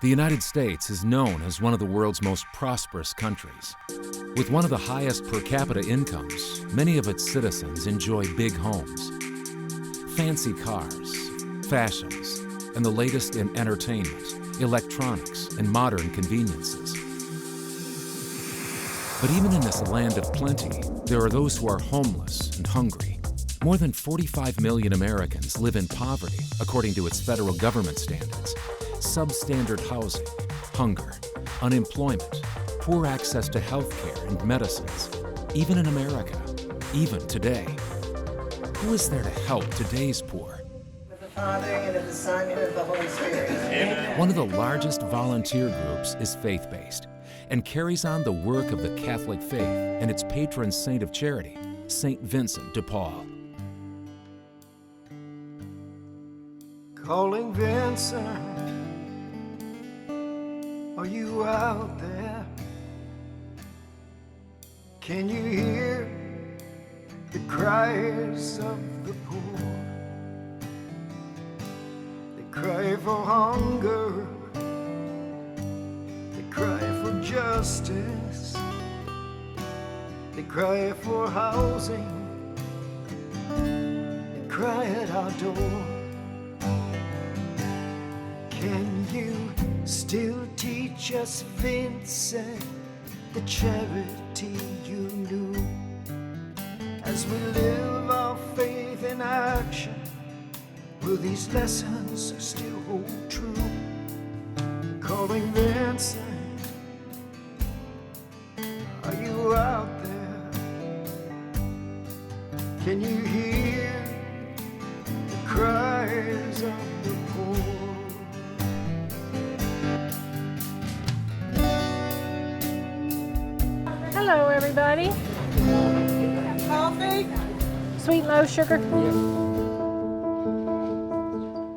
The United States is known as one of the world's most prosperous countries. With one of the highest per capita incomes, many of its citizens enjoy big homes, fancy cars, fashions, and the latest in entertainment, electronics, and modern conveniences. But even in this land of plenty, there are those who are homeless and hungry. More than 45 million Americans live in poverty, according to its federal government standards. Substandard housing, hunger, unemployment, poor access to health care and medicines, even in America, even today. Who is there to help today's poor? Of the Father, and of the Son, and of the Holy Spirit. Amen. One of the largest volunteer groups is faith-based and carries on the work of the Catholic faith and its patron saint of charity, St. Vincent de Paul. Calling Vincent, are you out there? Can you hear the cries of the poor? They cry for hunger, they cry for justice, they cry for housing, they cry at our door. Can you still teach us, Vincent, the charity you knew? As we live our faith in action, will these lessons still hold true? Calling Vincent, are you out there? Can you hear the cries of the poor? Hello, everybody. Coffee? Sweet and low sugar?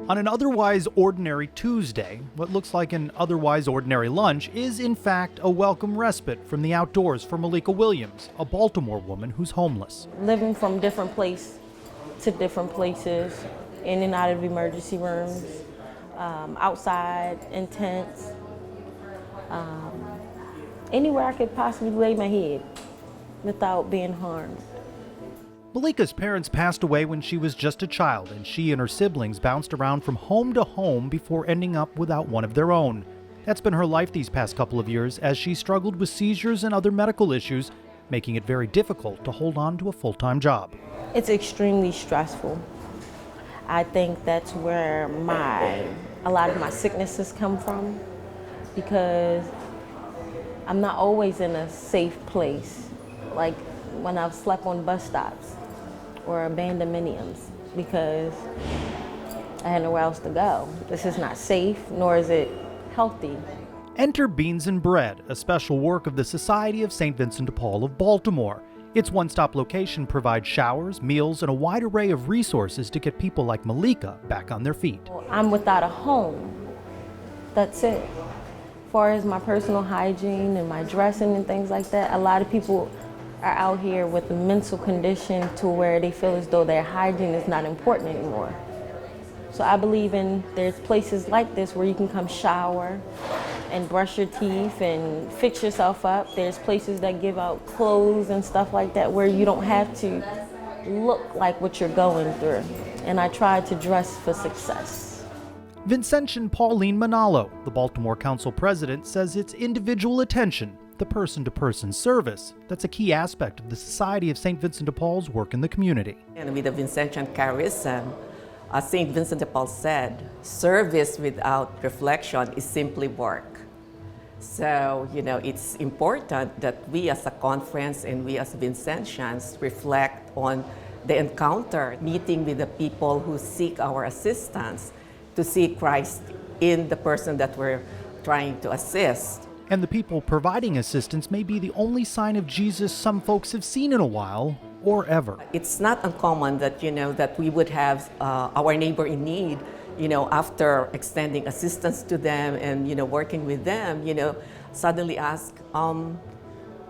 On an otherwise ordinary Tuesday, what looks like an otherwise ordinary lunch is in fact a welcome respite from the outdoors for Malika Williams, a Baltimore woman who's homeless. Living from different place to different places, in and out of emergency rooms, outside, in tents, anywhere I could possibly lay my head without being harmed. Malika's parents passed away when she was just a child, and she and her siblings bounced around from home to home before ending up without one of their own. That's been her life these past couple of years as she struggled with seizures and other medical issues, making it very difficult to hold on to a full-time job. It's extremely stressful. I think that's where a lot of my sicknesses come from, because I'm not always in a safe place, like when I've slept on bus stops or abandonments, because I had nowhere else to go. This is not safe, nor is it healthy. Enter Beans and Bread, a special work of the Society of St. Vincent de Paul of Baltimore. Its one-stop location provides showers, meals, and a wide array of resources to get people like Malika back on their feet. I'm without a home. That's it. As far as my personal hygiene and my dressing and things like that, a lot of people are out here with a mental condition to where they feel as though their hygiene is not important anymore. So I believe there's places like this where you can come shower and brush your teeth and fix yourself up. There's places that give out clothes and stuff like that where you don't have to look like what you're going through. And I try to dress for success. Vincentian Pauline Manalo, the Baltimore Council president, says it's individual attention, the person-to-person service, that's a key aspect of the Society of St. Vincent de Paul's work in the community. And with the Vincentian charism, as St. Vincent de Paul said, service without reflection is simply work. So, it's important that we as a conference and we as Vincentians reflect on the encounter, meeting with the people who seek our assistance, to see Christ in the person that we're trying to assist. And the people providing assistance may be the only sign of Jesus some folks have seen in a while, or ever. It's not uncommon that, that we would have our neighbor in need, after extending assistance to them and, working with them, suddenly ask,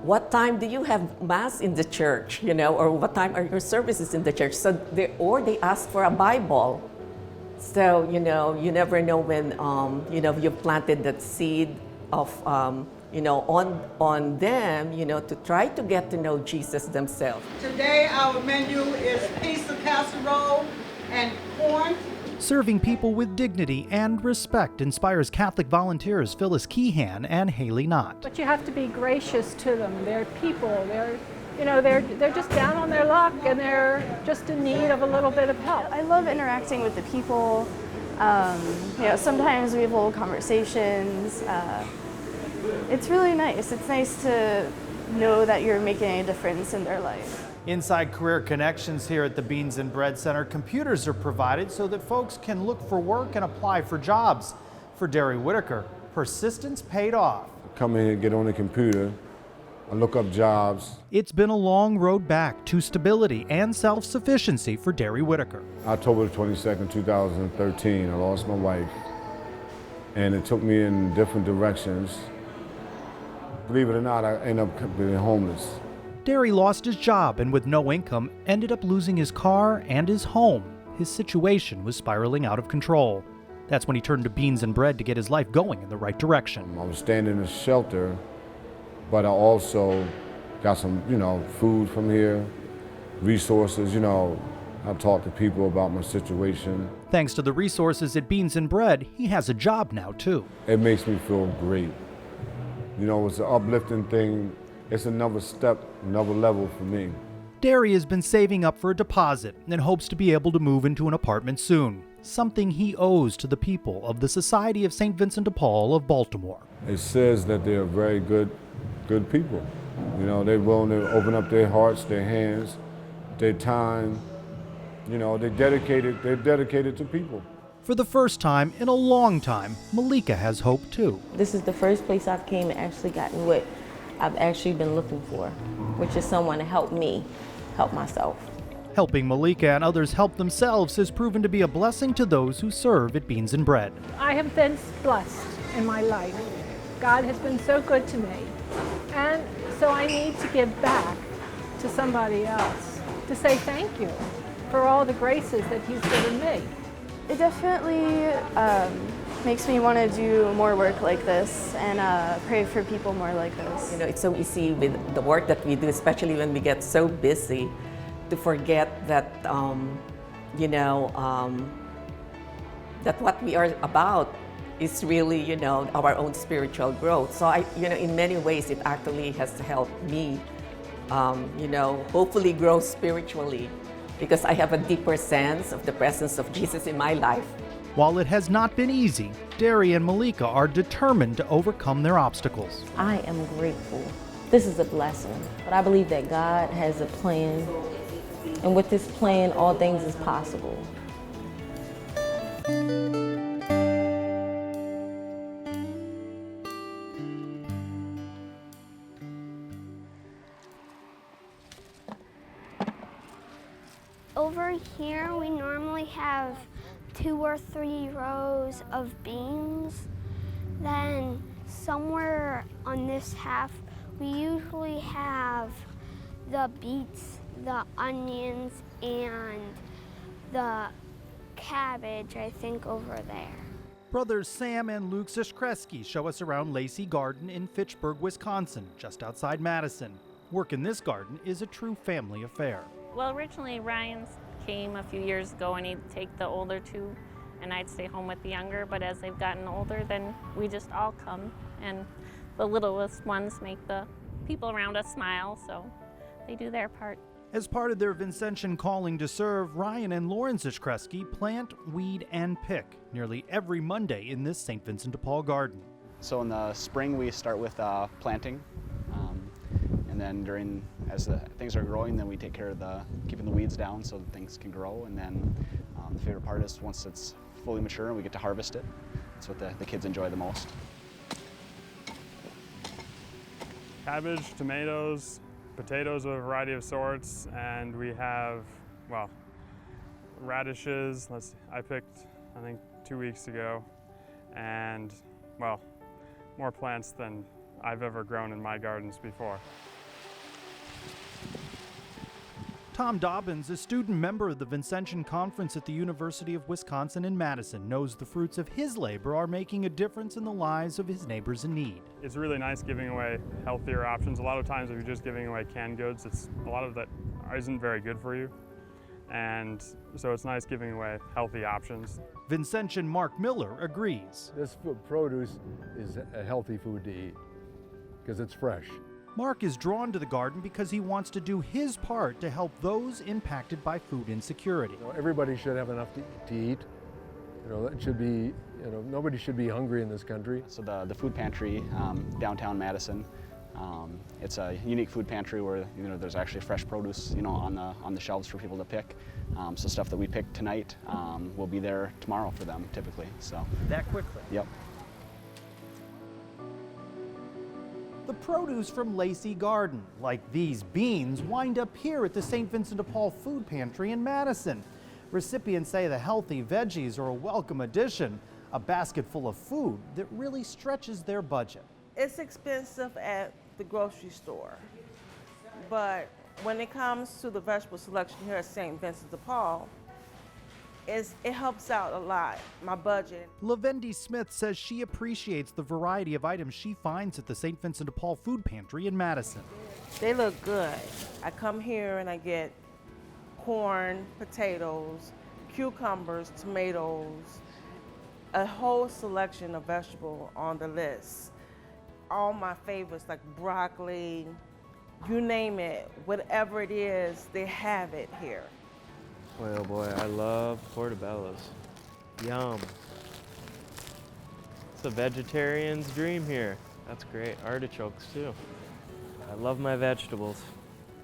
what time do you have Mass in the church, or what time are your services in the church? So they ask for a Bible. So, you never know when, you've planted that seed of, on them, to try to get to know Jesus themselves. Today, our menu is pizza casserole and corn. Serving people with dignity and respect inspires Catholic volunteers Phyllis Keehan and Haley Knott. But you have to be gracious to them. They're people. They're just down on their luck, and they're just in need of a little bit of help. I love interacting with the people. Sometimes we have little conversations. It's really nice. It's nice to know that you're making a difference in their life. Inside Career Connections here at the Beans and Bread Center, computers are provided so that folks can look for work and apply for jobs. For Derry Whitaker, persistence paid off. Come in here, get on the computer, and look up jobs. It's been a long road back to stability and self-sufficiency for Derry Whitaker. October 22nd, 2013, I lost my wife, and it took me in different directions. Believe it or not, I ended up being homeless. Derry lost his job and with no income ended up losing his car and his home. His situation was spiraling out of control. That's when he turned to Beans and Bread to get his life going in the right direction. I was staying in a shelter, but I also got some, food from here, resources, I talked to people about my situation. Thanks to the resources at Beans and Bread, he has a job now too. It makes me feel great. It's an uplifting thing. It's another step, another level for me. Derry has been saving up for a deposit and hopes to be able to move into an apartment soon, something he owes to the people of the Society of St. Vincent de Paul of Baltimore. It says that they're very good people. They're willing to open up their hearts, their hands, their time. They're dedicated to people. For the first time in a long time, Malika has hope too. This is the first place I've came and actually gotten what I've actually been looking for, which is someone to help me help myself. Helping Malika and others help themselves has proven to be a blessing to those who serve at Beans and Bread. I have been blessed in my life. God has been so good to me. And so I need to give back to somebody else, to say thank you for all the graces that He's given me. It definitely makes me want to do more work like this and pray for people more like this. It's so easy with the work that we do, especially when we get so busy, to forget that, that what we are about is really, our own spiritual growth. So in many ways, it actually has helped me, hopefully grow spiritually, because I have a deeper sense of the presence of Jesus in my life. While it has not been easy, Derry and Malika are determined to overcome their obstacles. I am grateful. This is a blessing, but I believe that God has a plan, and with this plan, all things is possible. Over here, we normally have 2 or 3 rows of beans. Then somewhere on this half, we usually have the beets, the onions, and the cabbage, I think, over there. Brothers Sam and Luke Ziskreski show us around Lacy Garden in Fitchburg, Wisconsin, just outside Madison. Work in this garden is a true family affair. Well, originally Ryan came a few years ago and he'd take the older 2 and I'd stay home with the younger, but as they've gotten older, then we just all come, and the littlest ones make the people around us smile, so they do their part. As part of their Vincentian calling to serve, Ryan and Lauren Ziskreski plant, weed, and pick nearly every Monday in this St. Vincent de Paul garden. So in the spring we start with planting, and then as things are growing, then we take care of keeping the weeds down so that things can grow, and then the favorite part is once it's fully mature and we get to harvest it. That's what the kids enjoy the most. Cabbage, tomatoes, potatoes of a variety of sorts, and we have, radishes. I picked, I think, 2 weeks ago, and, more plants than I've ever grown in my gardens before. Tom Dobbins, a student member of the Vincentian Conference at the University of Wisconsin in Madison, knows the fruits of his labor are making a difference in the lives of his neighbors in need. It's really nice giving away healthier options. A lot of times if you're just giving away canned goods, a lot of that isn't very good for you. And so it's nice giving away healthy options. Vincentian Mark Miller agrees. This produce is a healthy food to eat because it's fresh. Mark is drawn to the garden because he wants to do his part to help those impacted by food insecurity. Everybody should have enough to eat. It should be, nobody should be hungry in this country. So the food pantry, downtown Madison, it's a unique food pantry where there's actually fresh produce on the shelves for people to pick. So stuff that we pick tonight will be there tomorrow for them typically. So that quickly. Yep. The produce from Lacy Garden, like these beans, wind up here at the St. Vincent de Paul Food Pantry in Madison. Recipients say the healthy veggies are a welcome addition, a basket full of food that really stretches their budget. It's expensive at the grocery store, but when it comes to the vegetable selection here at St. Vincent de Paul, it helps out a lot, my budget. Lavendi Smith says she appreciates the variety of items she finds at the St. Vincent de Paul Food Pantry in Madison. They look good. I come here and I get corn, potatoes, cucumbers, tomatoes, a whole selection of vegetables on the list. All my favorites like broccoli, you name it, whatever it is, they have it here. Boy, oh boy, I love portobellos. Yum. It's a vegetarian's dream here. That's great. Artichokes too. I love my vegetables.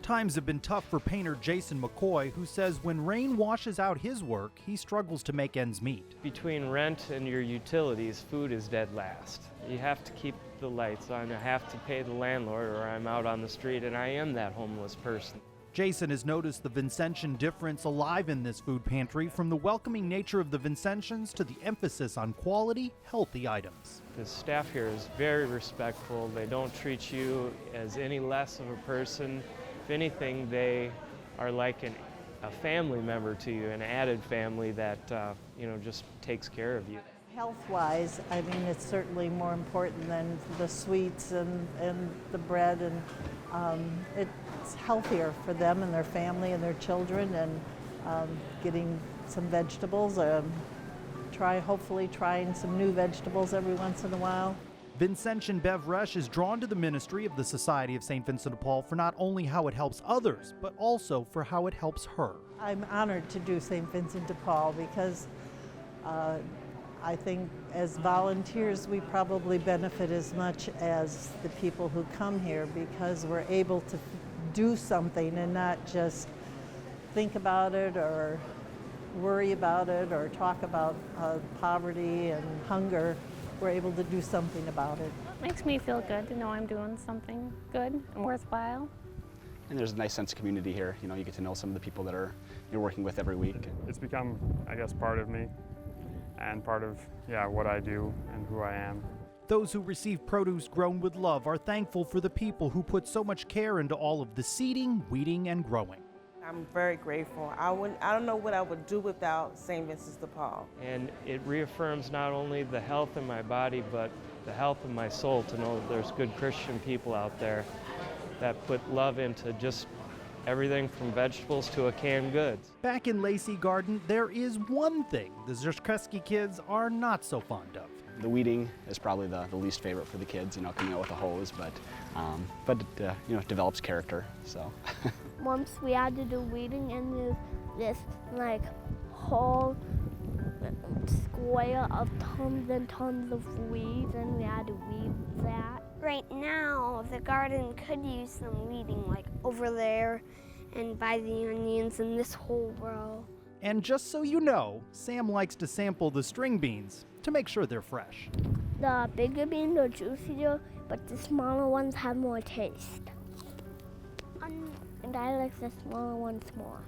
Times have been tough for painter Jason McCoy, who says when rain washes out his work, he struggles to make ends meet. Between rent and your utilities, food is dead last. You have to keep the lights on. I have to pay the landlord or I'm out on the street, and I am that homeless person. Jason has noticed the Vincentian difference alive in this food pantry, from the welcoming nature of the Vincentians to the emphasis on quality, healthy items. The staff here is very respectful. They don't treat you as any less of a person. If anything, they are like a family member to you, an added family that just takes care of you. Health-wise, I mean, it's certainly more important than the sweets and the bread, and it's healthier for them and their family and their children, and getting some vegetables, hopefully trying some new vegetables every once in a while. Vincentian Bev Resch is drawn to the ministry of the Society of St. Vincent de Paul for not only how it helps others, but also for how it helps her. I'm honored to do St. Vincent de Paul because I think as volunteers we probably benefit as much as the people who come here, because we're able to do something and not just think about it or worry about it or talk about poverty and hunger. We're able to do something about it. It makes me feel good to know I'm doing something good and worthwhile. And there's a nice sense of community here. You get to know some of the people that you're working with every week. It's become, I guess, part of me and part of what I do and who I am. Those who receive produce grown with love are thankful for the people who put so much care into all of the seeding, weeding, and growing. I'm very grateful. I don't know what I would do without St. Vincent de Paul. And it reaffirms not only the health in my body, but the health of my soul to know that there's good Christian people out there that put love into just everything from vegetables to a canned goods. Back in Lacy Garden, there is one thing the Zerskreski kids are not so fond of. The weeding is probably the least favorite for the kids, coming out with a hose, but it develops character, so. Once we had to do weeding in this whole square of tons and tons of weeds, and we had to weed that. Right now, the garden could use some weeding, over there and by the onions in this whole row. And just so you know, Sam likes to sample the string beans to make sure they're fresh. The bigger beans are juicier, but the smaller ones have more taste. And I like the smaller ones more.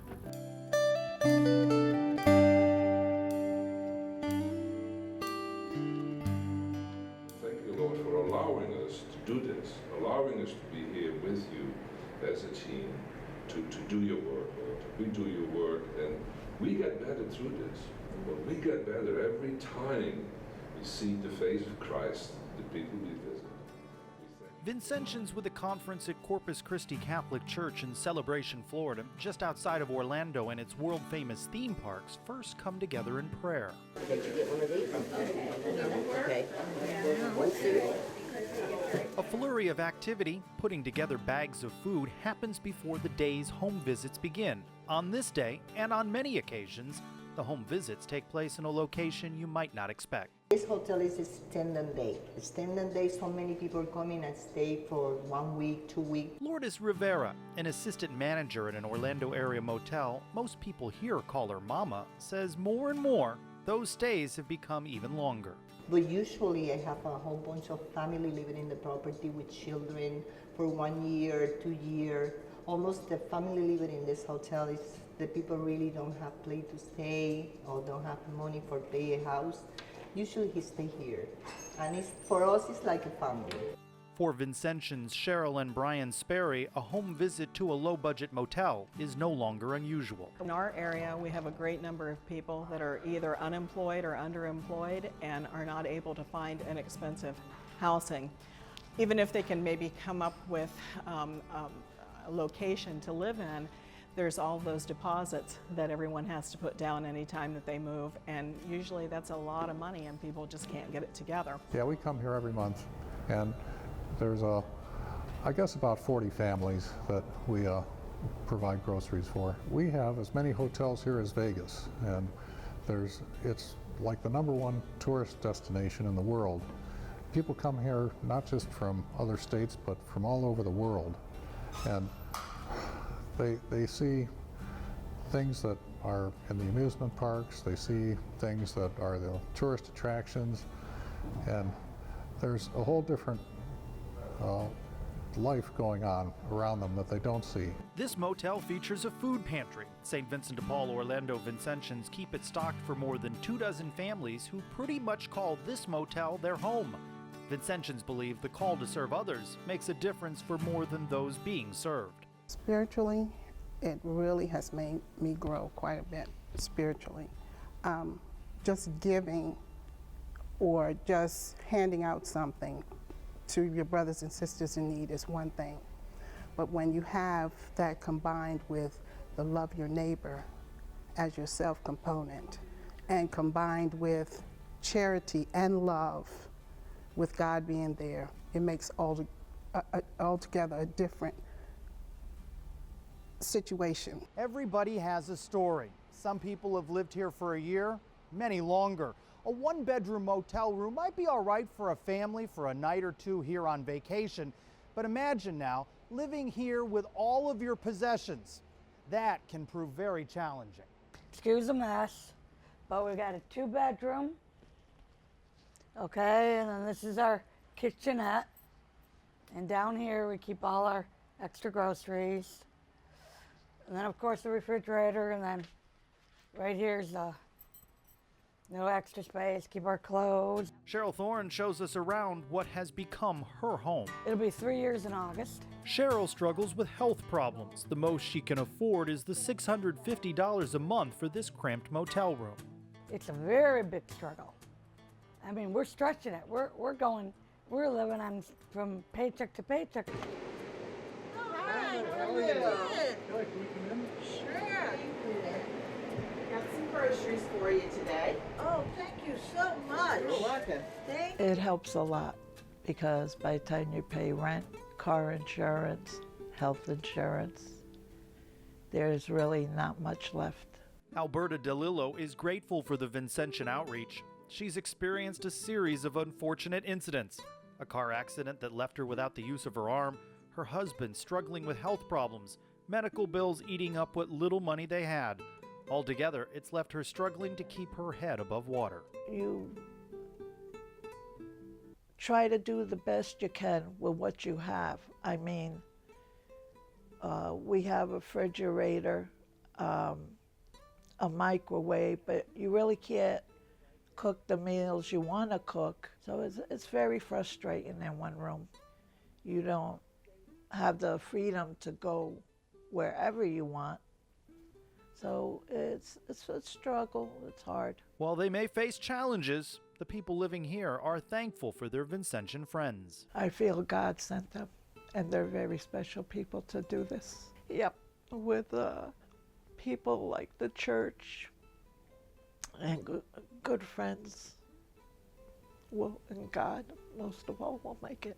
Thank you, Lord, for allowing us to do this, allowing us to be here with you as a team, to do your work, to redo your work, and we get better through this. But we get better every time we see the face of Christ, the people we visit. Vincentians with a conference at Corpus Christi Catholic Church in Celebration, Florida, just outside of Orlando and its world-famous theme parks, first come together in prayer. Did you get one of these? Okay. One suit. A flurry of activity, putting together bags of food, happens before the day's home visits begin. On this day, and on many occasions, the home visits take place in a location you might not expect. This hotel is extended day. Extended day, so many people come in and stay for 1 week, 2 weeks. Lourdes Rivera, an assistant manager at an Orlando area motel most people here call her mama, says more and more those stays have become even longer. But usually I have a whole bunch of family living in the property with children for 1 year, 2 years. Almost the family living in this hotel is the people really don't have place to stay or don't have money for pay a house. Usually he stay here, and for us it's like a family. For Vincentians Cheryl and Brian Sperry, a home visit to a low-budget motel is no longer unusual. In our area, we have a great number of people that are either unemployed or underemployed and are not able to find inexpensive housing. Even if they can maybe come up with a location to live in, there's all those deposits that everyone has to put down anytime that they move, and usually that's a lot of money and people just can't get it together. Yeah, we come here every month, and there's I guess about 40 families that we provide groceries for. We have as many hotels here as Vegas, and it's like the #1 tourist destination in the world. People come here not just from other states, but from all over the world, and they see things that are in the amusement parks, they see things that are the tourist attractions, and there's a whole different life going on around them that they don't see. This motel features a food pantry. St. Vincent de Paul Orlando Vincentians keep it stocked for more than 24 families who pretty much call this motel their home. Vincentians believe the call to serve others makes a difference for more than those being served. Spiritually, it really has made me grow quite a bit spiritually. Just giving or just handing out something to your brothers and sisters in need is one thing. But when you have that combined with the love your neighbor as yourself component, and combined with charity and love, with God being there, it makes altogether a different situation. Everybody has a story. Some people have lived here for a year, many longer. A one-bedroom motel room might be all right for a family for a night or two here on vacation, but imagine now living here with all of your possessions. That can prove very challenging. Excuse the mess, but we got a 2-bedroom, okay, and then this is our kitchenette, and down here we keep all our extra groceries. And then, of course, the refrigerator, and then right here's no extra space, keep our clothes. Cheryl Thorne shows us around what has become her home. It'll be 3 years in August. Cheryl struggles with health problems. The most she can afford is the $650 a month for this cramped motel room. It's a very big struggle. I mean, we're stretching it. We're living on from paycheck to paycheck. Hi, how are you? Sure. Got some groceries for you today. Oh, thank you so much. You're welcome. Thank you. It helps a lot because by the time you pay rent, car insurance, health insurance, there's really not much left. Alberta DeLillo is grateful for the Vincentian outreach. She's experienced a series of unfortunate incidents. A car accident that left her without the use of her arm, her husband struggling with health problems, medical bills eating up what little money they had. Altogether, it's left her struggling to keep her head above water. You try to do the best you can with what you have. I mean, we have a refrigerator, a microwave, but you really can't cook the meals you want to cook. So it's very frustrating in one room. You don't have the freedom to go wherever you want. So it's a struggle, it's hard. While they may face challenges, the people living here are thankful for their Vincentian friends. I feel God sent them, and they're very special people to do this. Yep, with people like the church and good friends, and God, most of all, will make it.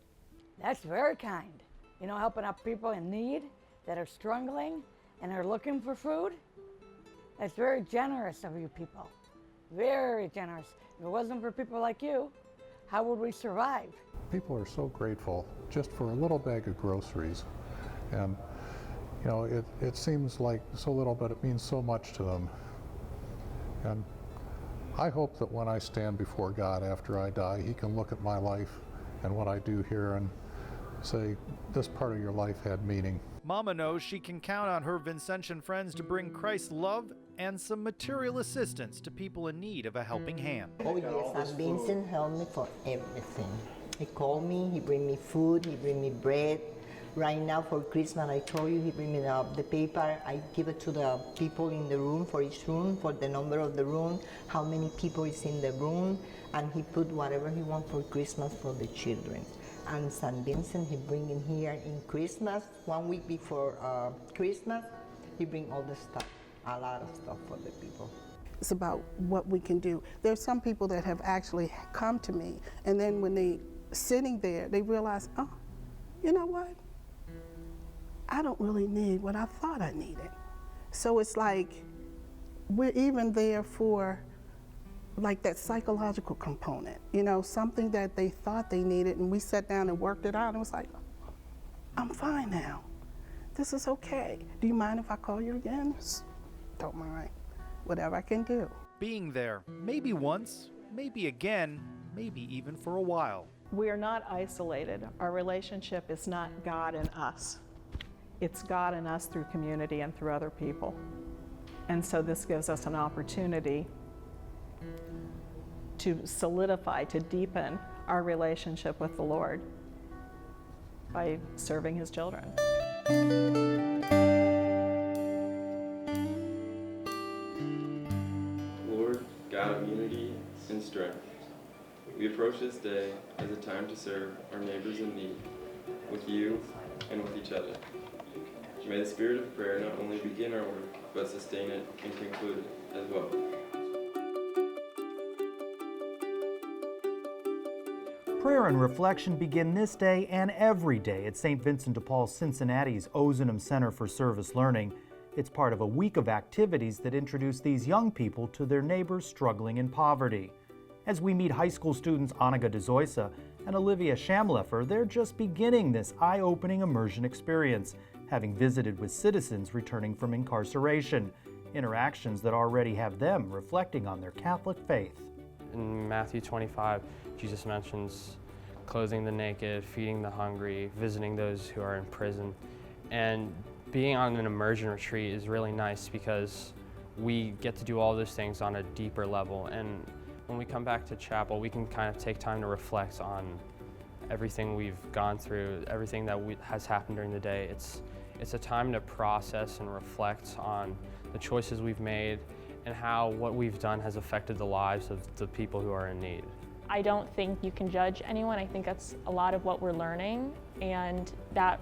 That's very kind. You know, helping out people in need that are struggling and are looking for food. That's very generous of you people. Very generous. If it wasn't for people like you, how would we survive? People are so grateful just for a little bag of groceries. And, you know, it seems like so little, but it means so much to them. And I hope that when I stand before God after I die, He can look at my life and what I do here and say, this part of your life had meaning. Mama knows she can count on her Vincentian friends to bring Christ's love and some material assistance to people in need of a helping hand. Oh yes, and Vincent helped me for everything. He called me, he bring me food, he bring me bread. Right now for Christmas, I told you, he bring me the paper. I give it to the people in the room, for each room, for the number of the room, how many people is in the room, and he put whatever he want for Christmas for the children. And St. Vincent, he bring in here in Christmas, 1 week before Christmas, he bring all the stuff, a lot of stuff for the people. It's about what we can do. There's some people that have actually come to me, and then when they sitting there, they realize, oh, you know what? I don't really need what I thought I needed. So it's like, we're even there for like that psychological component, you know, something that they thought they needed, and we sat down and worked it out, and it was like, I'm fine now. This is okay. Do you mind if I call you again? Don't mind. Whatever I can do. Being there, maybe once, maybe again, maybe even for a while. We are not isolated. Our relationship is not God and us. It's God and us through community and through other people. And so this gives us an opportunity to solidify, to deepen our relationship with the Lord by serving His children. Lord, God of unity and strength, we approach this day as a time to serve our neighbors in need with you and with each other. May the spirit of prayer not only begin our work, but sustain it and conclude it as well. Prayer and reflection begin this day and every day at St. Vincent de Paul Cincinnati's Ozanam Center for Service Learning. It's part of a week of activities that introduce these young people to their neighbors struggling in poverty. As we meet high school students Annika de Zoysa and Olivia Schamleffer, they're just beginning this eye-opening immersion experience, having visited with citizens returning from incarceration, interactions that already have them reflecting on their Catholic faith. In Matthew 25, Jesus mentions clothing the naked, feeding the hungry, visiting those who are in prison. And being on an immersion retreat is really nice because we get to do all those things on a deeper level. And when we come back to chapel, we can kind of take time to reflect on everything we've gone through, everything that has happened during the day. It's a time to process and reflect on the choices we've made and how what we've done has affected the lives of the people who are in need. I don't think you can judge anyone. I think that's a lot of what we're learning, and that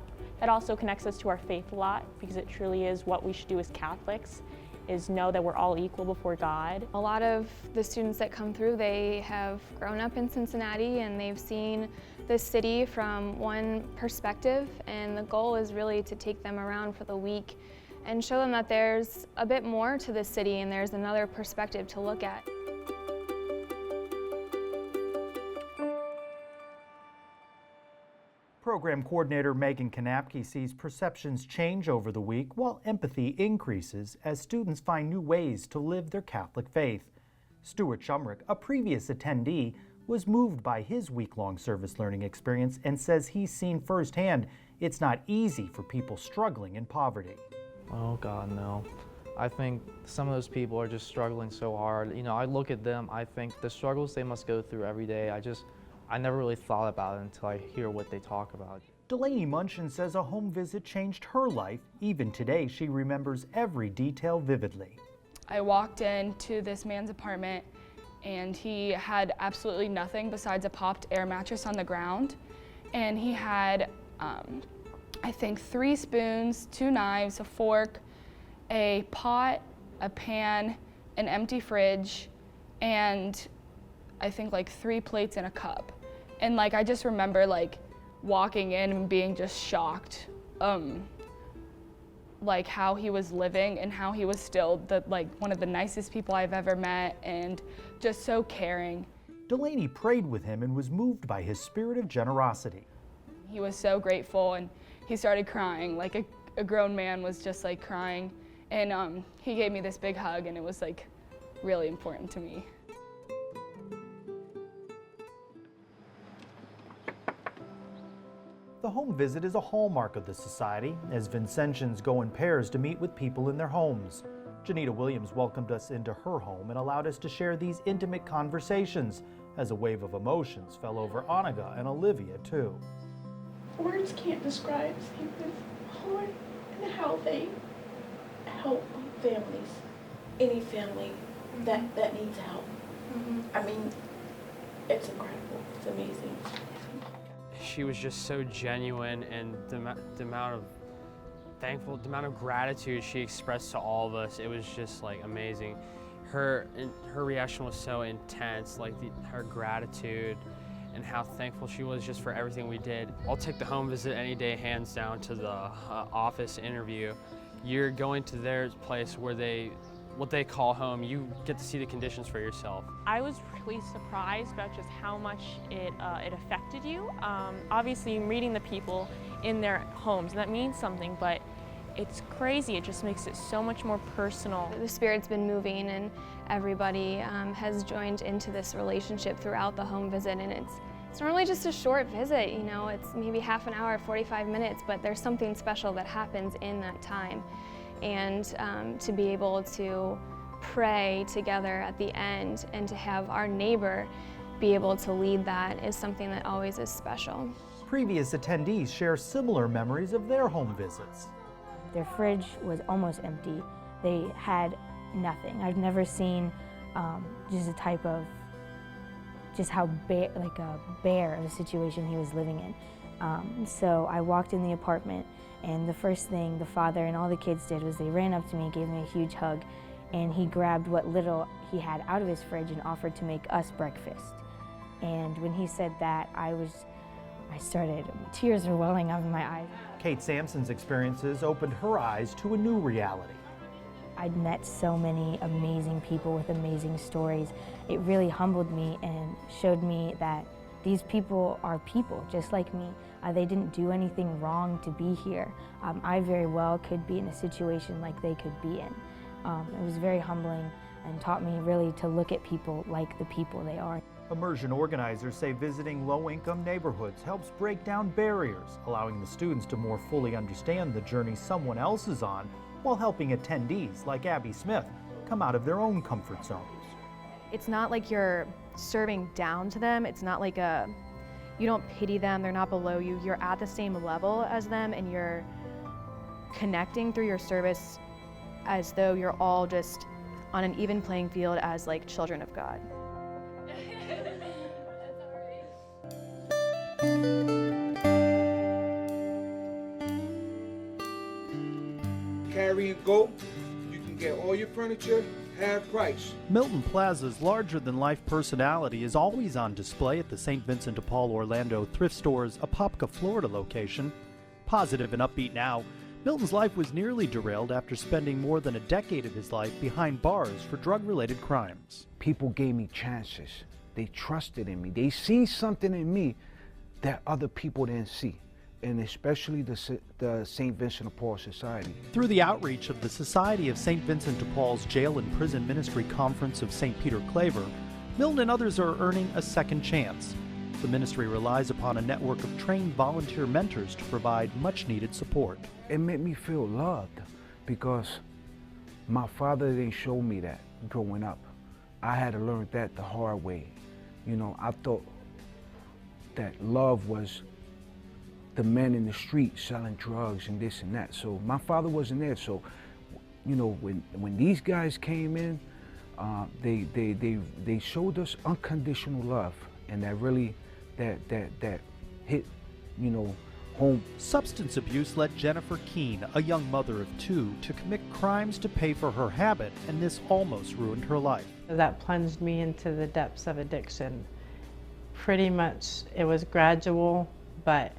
also connects us to our faith a lot, because it truly is what we should do as Catholics, is know that we're all equal before God. A lot of the students that come through, they have grown up in Cincinnati and they've seen the city from one perspective, and the goal is really to take them around for the week and show them that there's a bit more to the city and there's another perspective to look at. Program coordinator Megan Kanapke sees perceptions change over the week while empathy increases as students find new ways to live their Catholic faith. Stuart Shumrick, a previous attendee, was moved by his week-long service learning experience and says he's seen firsthand it's not easy for people struggling in poverty. Oh God, no. I think some of those people are just struggling so hard. You know, I look at them, I think the struggles they must go through every day, I never really thought about it until I hear what they talk about. Delaney Munchin says a home visit changed her life. Even today, she remembers every detail vividly. I walked into this man's apartment and he had absolutely nothing besides a popped air mattress on the ground. And he had, I think, 3 spoons, 2 knives, a fork, a pot, a pan, an empty fridge, and I think like 3 plates and a cup. And like I just remember like walking in and being just shocked, like how he was living and how he was still one of the nicest people I've ever met and just so caring. Delaney prayed with him and was moved by his spirit of generosity. He was so grateful and he started crying, like a grown man was just like crying. And he gave me this big hug and it was like really important to me. The home visit is a hallmark of the society, as Vincentians go in pairs to meet with people in their homes. Janita Williams welcomed us into her home and allowed us to share these intimate conversations, as a wave of emotions fell over Oniga and Olivia, too. Words can't describe St. Vincent de Paul and how they help families, any family that needs help. I mean, it's incredible, it's amazing. She was just so genuine, and the amount of gratitude she expressed to all of us, it was just like amazing. Her reaction was so intense, like her gratitude and how thankful she was just for everything we did. I'll take the home visit any day, hands down, to the office interview. You're going to their place where what they call home. You get to see the conditions for yourself. I was really surprised about just how much it affected you. Obviously, you're meeting the people in their homes, and that means something, but it's crazy. It just makes it so much more personal. The Spirit's been moving, and everybody has joined into this relationship throughout the home visit, and it's normally just a short visit, you know, it's maybe half an hour, 45 minutes, but there's something special that happens in that time. And to be able to pray together at the end and to have our neighbor be able to lead that is something that always is special. Previous attendees share similar memories of their home visits. Their fridge was almost empty. They had nothing. I've never seen just a type of, just how bare, like a bare of a situation he was living in. So I walked in the apartment, and the first thing the father and all the kids did was they ran up to me, gave me a huge hug, and he grabbed what little he had out of his fridge and offered to make us breakfast. And when he said that, tears were welling up in my eyes. Kate Sampson's experiences opened her eyes to a new reality. I'd met so many amazing people with amazing stories. It really humbled me and showed me that these people are people just like me. They didn't do anything wrong to be here. I very well could be in a situation like they could be in. It was very humbling and taught me really to look at people like the people they are. Immersion organizers say visiting low-income neighborhoods helps break down barriers, allowing the students to more fully understand the journey someone else is on, while helping attendees like Abby Smith come out of their own comfort zones. It's not like you're serving down to them. It's not like you don't pity them, they're not below you. You're at the same level as them, and you're connecting through your service as though you're all just on an even playing field as like children of God. Carry and go. You can get all your furniture half price. Milton Plaza's larger-than-life personality is always on display at the St. Vincent de Paul Orlando thrift store's Apopka, Florida location. Positive and upbeat now, Milton's life was nearly derailed after spending more than a decade of his life behind bars for drug-related crimes. People gave me chances. They trusted in me. They see something in me that other people didn't see, and especially the St. Vincent de Paul Society. Through the outreach of the Society of St. Vincent de Paul's Jail and Prison Ministry Conference of St. Peter Claver, Milton and others are earning a second chance. The ministry relies upon a network of trained volunteer mentors to provide much-needed support. It made me feel loved because my father didn't show me that growing up. I had to learn that the hard way. You know, I thought that love was the men in the street selling drugs and this and that. So my father wasn't there. So, you know, when these guys came in, they showed us unconditional love, and that really that hit, you know, home. Substance abuse led Jennifer Keene, a young mother of 2, to commit crimes to pay for her habit, and this almost ruined her life. That plunged me into the depths of addiction. Pretty much it was gradual, but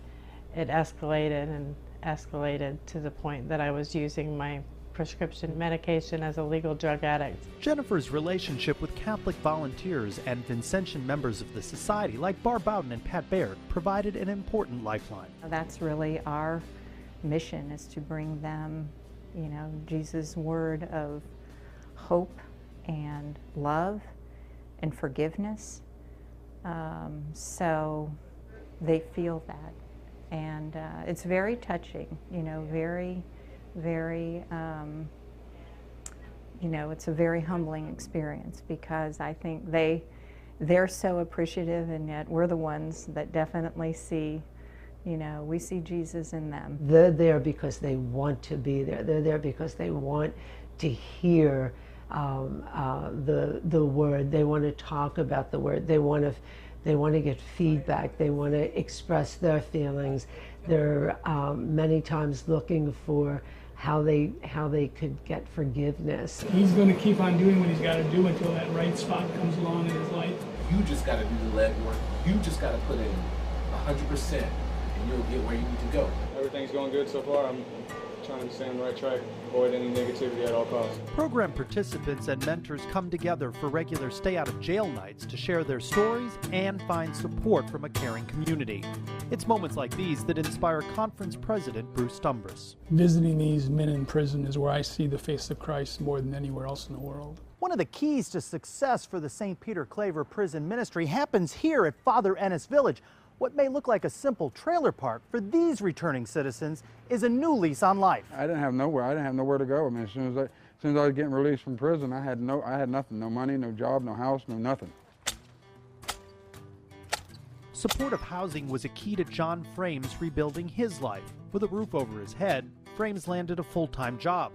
it escalated and escalated to the point that I was using my prescription medication as a legal drug addict. Jennifer's relationship with Catholic volunteers and Vincentian members of the society like Barb Bowden and Pat Baird provided an important lifeline. That's really our mission, is to bring them, you know, Jesus' word of hope and love and forgiveness. So they feel that. And it's very touching, you know, very, you know, it's a very humbling experience, because I think they're so appreciative, and yet we're the ones that definitely see, you know, we see Jesus in them. They're there because they want to be there. They're there because they want to hear the word. They want to talk about the word. They want to get feedback. They want to express their feelings. They're many times looking for how they could get forgiveness. He's going to keep on doing what he's got to do until that right spot comes along in his life. You just got to do the lead work. You just got to put in 100%, and you'll get where you need to go. Everything's going good so far. I'm trying to stay on the right track, avoid any negativity at all costs. Program participants and mentors come together for regular stay-out-of-jail nights to share their stories and find support from a caring community. It's moments like these that inspire conference president Bruce Stumbris. Visiting these men in prison is where I see the face of Christ more than anywhere else in the world. One of the keys to success for the St. Peter Claver Prison Ministry happens here at Father Ennis Village. What may look like a simple trailer park for these returning citizens is a new lease on life. I didn't have nowhere to go. I mean, as soon as I was getting released from prison, I had nothing, no money, no job, no house, no nothing. Supportive housing was a key to John Frame's rebuilding his life. With a roof over his head, Frame's landed a full-time job.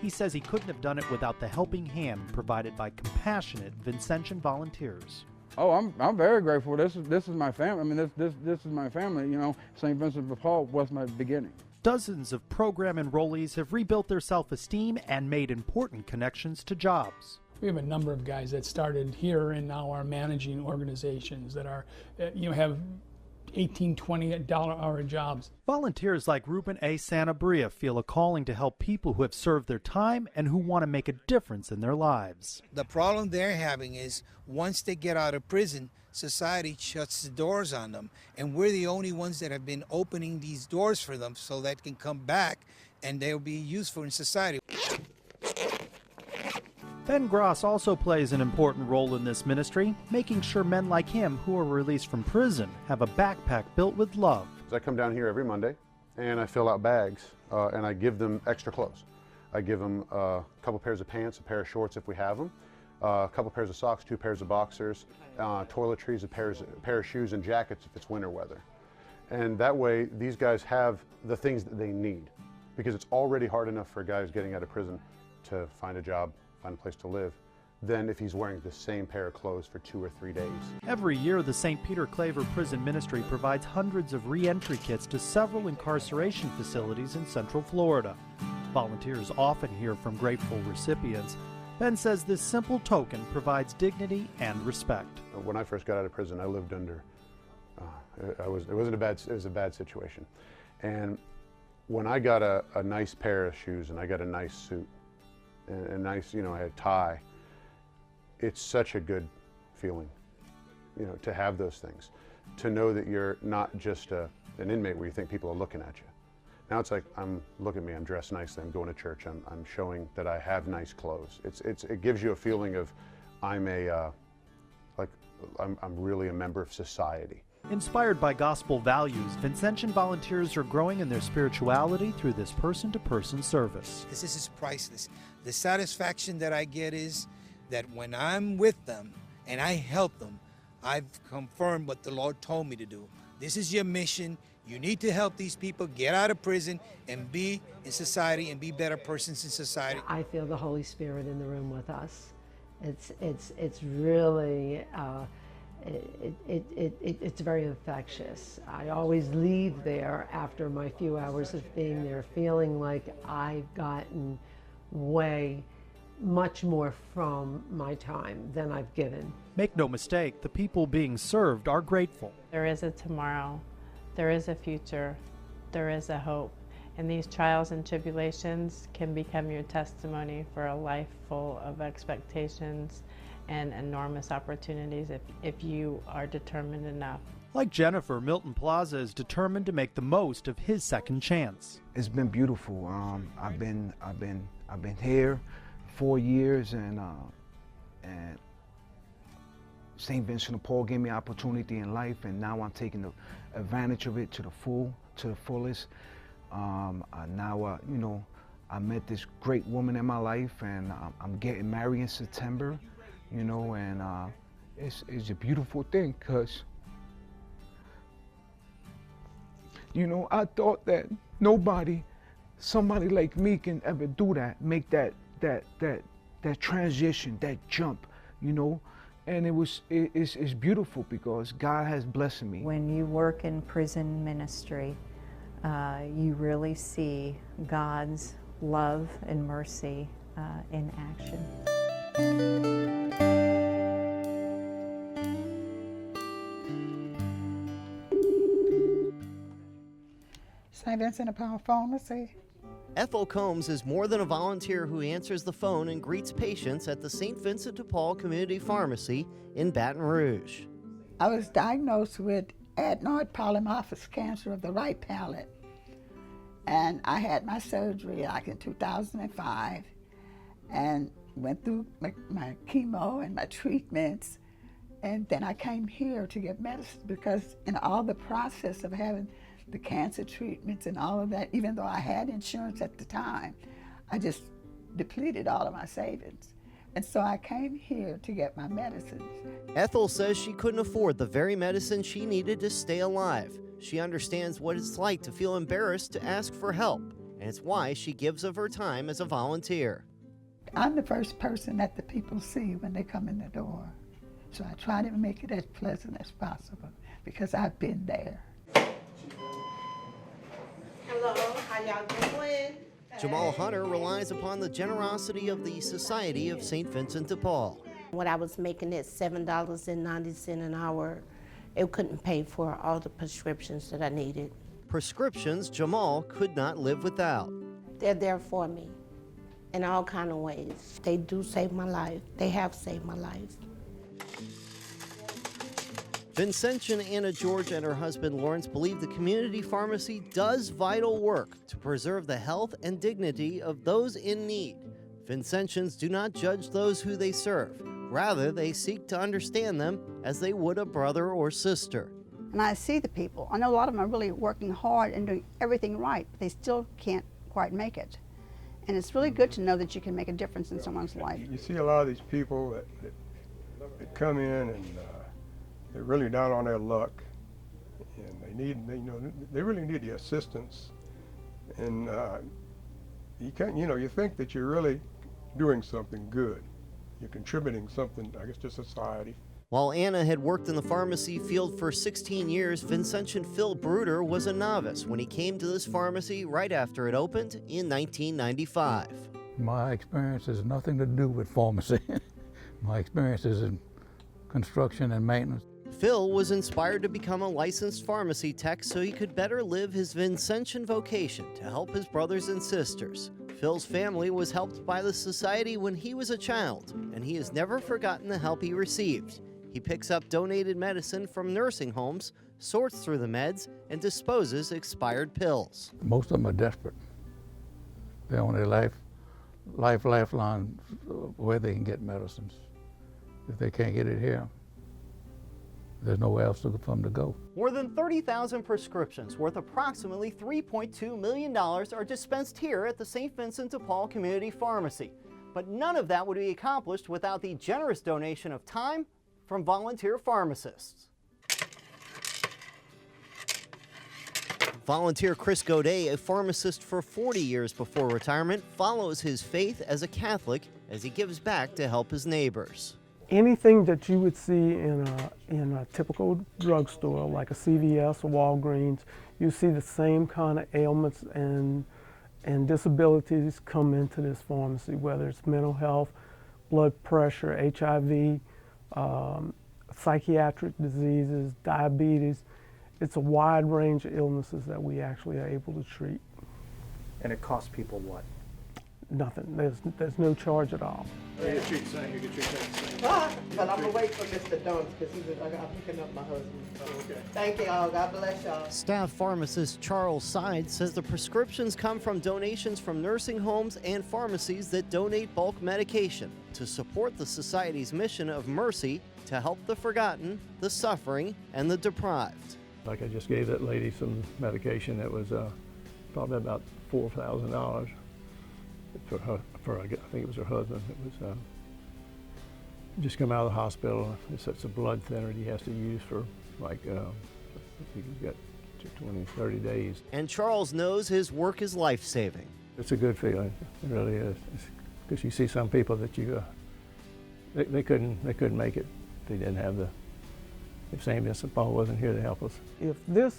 He says he couldn't have done it without the helping hand provided by compassionate Vincentian volunteers. Oh, I'm very grateful. This is my family. I mean, this is my family. You know, St. Vincent de Paul was my beginning. Dozens of program enrollees have rebuilt their self-esteem and made important connections to jobs. We have a number of guys that started here and now are managing organizations that are, you know, have $18, $20 jobs. Volunteers like Ruben A. Sanabria feel a calling to help people who have served their time and who want to make a difference in their lives. The problem they're having is once they get out of prison, society shuts the doors on them, and we're the only ones that have been opening these doors for them so that can come back and they'll be useful in society. Ben Gross also plays an important role in this ministry, making sure men like him who are released from prison have a backpack built with love. I come down here every Monday and I fill out bags and I give them extra clothes. I give them a couple pairs of pants, a pair of shorts if we have them, a couple pairs of socks, 2 pairs of boxers, toiletries, a pair of shoes and jackets if it's winter weather. And that way these guys have the things that they need, because it's already hard enough for a guy who's getting out of prison to find a job, find a place to live, than if he's wearing the same pair of clothes for 2 or 3 days. Every year, the St. Peter Claver Prison Ministry provides hundreds of re-entry kits to several incarceration facilities in Central Florida. Volunteers often hear from grateful recipients. Ben says this simple token provides dignity and respect. When I first got out of prison, I lived under, it was a bad situation. And when I got a nice pair of shoes and I got a nice suit, and a nice, you know, I had a tie, it's such a good feeling, you know, to have those things. To know that you're not just an inmate where you think people are looking at you. Now it's like, look at me, I'm dressed nicely, I'm going to church, I'm showing that I have nice clothes. It gives you a feeling of, I'm really a member of society. Inspired by gospel values, Vincentian volunteers are growing in their spirituality through this person-to-person service. This is priceless. The satisfaction that I get is that when I'm with them and I help them, I've confirmed what the Lord told me to do. This is your mission. You need to help these people get out of prison and be in society and be better persons in society. I feel the Holy Spirit in the room with us. It's really, it's very infectious. I always leave there after my few hours of being there feeling like I've gotten way much more from my time than I've given. Make no mistake, the people being served are grateful. There is a tomorrow, there is a future, there is a hope, and these trials and tribulations can become your testimony for a life full of expectations and enormous opportunities if you are determined enough. Like Jennifer, Milton Plaza is determined to make the most of his second chance. It's been beautiful. I've been here 4 years, and St. Vincent de Paul gave me opportunity in life, and now I'm taking the advantage of it to the fullest. Now, you know, I met this great woman in my life, and I'm getting married in September, you know, and it's a beautiful thing, because, you know, I thought that somebody like me can ever do that, make that transition, that jump, you know. And it's beautiful because God has blessed me. When you work in prison ministry, you really see God's love and mercy in action. St. Vincent de Paul Pharmacy. Ethel Combs is more than a volunteer who answers the phone and greets patients at the St. Vincent de Paul Community Pharmacy in Baton Rouge. I was diagnosed with adenoid polymorphous cancer of the right palate. And I had my surgery like in 2005 and went through my chemo and my treatments. And then I came here to get medicine because in all the process of having the cancer treatments and all of that, even though I had insurance at the time, I just depleted all of my savings. And so I came here to get my medicines. Ethel says she couldn't afford the very medicine she needed to stay alive. She understands what it's like to feel embarrassed to ask for help, and it's why she gives of her time as a volunteer. I'm the first person that the people see when they come in the door. So I try to make it as pleasant as possible because I've been there. Hello, how y'all doing? Jamal Hunter relies upon the generosity of the Society of St. Vincent de Paul. When I was making it $7.90 an hour, it couldn't pay for all the prescriptions that I needed. Prescriptions Jamal could not live without. They're there for me in all kinds of ways. They do save my life. They have saved my life. Vincentian Anna George and her husband Lawrence believe the community pharmacy does vital work to preserve the health and dignity of those in need. Vincentians do not judge those who they serve. Rather, they seek to understand them as they would a brother or sister. And I see the people. I know a lot of them are really working hard and doing everything right, but they still can't quite make it. And it's really good to know that you can make a difference in someone's life. You see a lot of these people that come in and they're really down on their luck, and they really need the assistance. And you think that you're really doing something good. You're contributing something, I guess, to society. While Anna had worked in the pharmacy field for 16 years, Vincentian Phil Bruder was a novice when he came to this pharmacy right after it opened in 1995. My experience has nothing to do with pharmacy. My experience is in construction and maintenance. Phil was inspired to become a licensed pharmacy tech so he could better live his Vincentian vocation to help his brothers and sisters. Phil's family was helped by the society when he was a child, and he has never forgotten the help he received. He picks up donated medicine from nursing homes, sorts through the meds, and disposes expired pills. Most of them are desperate. They're on their lifeline where they can get medicines. If they can't get it here, there's nowhere else for them to go. More than 30,000 prescriptions worth approximately $3.2 million are dispensed here at the St. Vincent de Paul Community Pharmacy. But none of that would be accomplished without the generous donation of time from volunteer pharmacists. Volunteer Chris Godet, a pharmacist for 40 years before retirement, follows his faith as a Catholic as he gives back to help his neighbors. Anything that you would see in a typical drugstore, like a CVS or Walgreens, you see the same kind of ailments and disabilities come into this pharmacy, whether it's mental health, blood pressure, HIV, psychiatric diseases, diabetes. It's a wide range of illnesses that we actually are able to treat. And it costs people what? Nothing. There's no charge at all. You get treated the same. You get treated the same. But I'm gonna wait for Mr. Dunn because I'm picking up my husband. So. Okay. Thank y'all. God bless y'all. Staff pharmacist Charles Side says the prescriptions come from donations from nursing homes and pharmacies that donate bulk medication to support the Society's mission of mercy to help the forgotten, the suffering, and the deprived. Like I just gave that lady some medication that was probably about $4,000 for her. I think it was her husband. It was just come out of the hospital. It's a blood thinner he has to use for like he can get 20, 30 days. And Charles knows his work is life-saving. It's a good feeling. It really is. Because you see some people that they couldn't make it. They didn't have if St. Vincent Paul wasn't here to help us. If this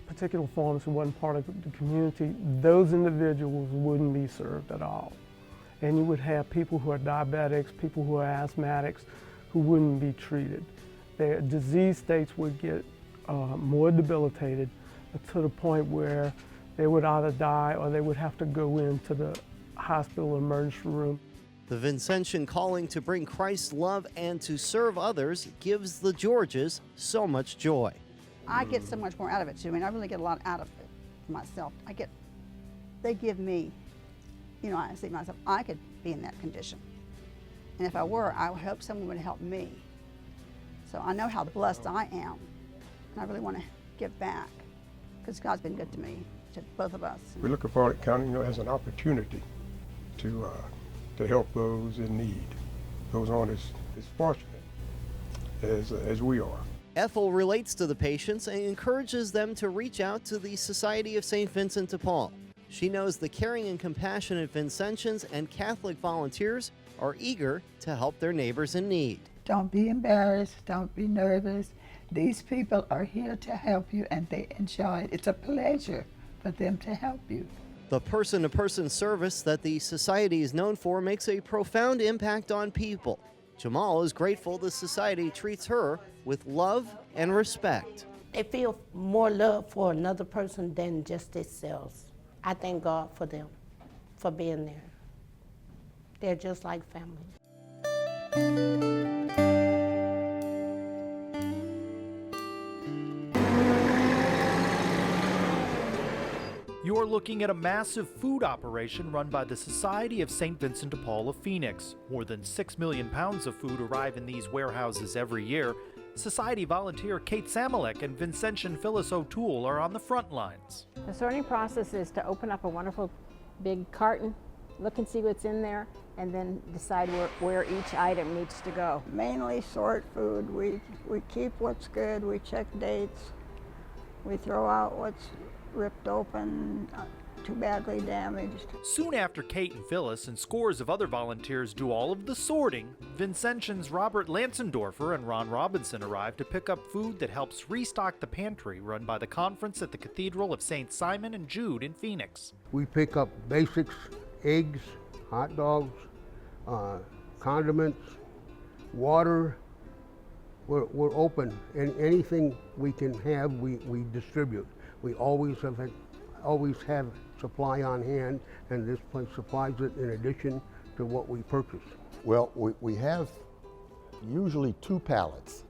particular pharmacy wasn't part of the community, those individuals wouldn't be served at all. And you would have people who are diabetics, people who are asthmatics, who wouldn't be treated. Their disease states would get more debilitated to the point where they would either die or they would have to go into the hospital emergency room. The Vincentian calling to bring Christ's love and to serve others gives the Georges so much joy. I get so much more out of it too. I mean, I really get a lot out of it for myself. They give me, I see myself, I could be in that condition. And if I were, I would hope someone would help me. So I know how blessed I am. And I really want to give back because God's been good to me, to both of us. We look upon it counting as an opportunity to help those in need. Those aren't as fortunate as we are. Ethel relates to the patients and encourages them to reach out to the Society of St. Vincent de Paul. She knows the caring and compassionate Vincentians and Catholic volunteers are eager to help their neighbors in need. Don't be embarrassed, don't be nervous. These people are here to help you and they enjoy it. It's a pleasure for them to help you. The person-to-person service that the Society is known for makes a profound impact on people. Jamal is grateful the Society treats her with love and respect. They feel more love for another person than just themselves. I thank God for them, for being there. They're just like family. You're looking at a massive food operation run by the Society of St. Vincent de Paul of Phoenix. More than 6 million pounds of food arrive in these warehouses every year. Society volunteer Kate Samalek and Vincentian Phyllis O'Toole are on the front lines. The sorting process is to open up a wonderful big carton, look and see what's in there, and then decide where each item needs to go. Mainly sort food. We keep what's good, we check dates, we throw out what's ripped open, too badly damaged. Soon after Kate and Phyllis and scores of other volunteers do all of the sorting, Vincentians Robert Lansendorfer and Ron Robinson arrive to pick up food that helps restock the pantry run by the conference at the Cathedral of St. Simon and Jude in Phoenix. We pick up basics, eggs, hot dogs, condiments, water. We're open, and anything we can have, we distribute. We always have supply on hand, and this place supplies it in addition to what we purchase. Well, we have usually 2 pallets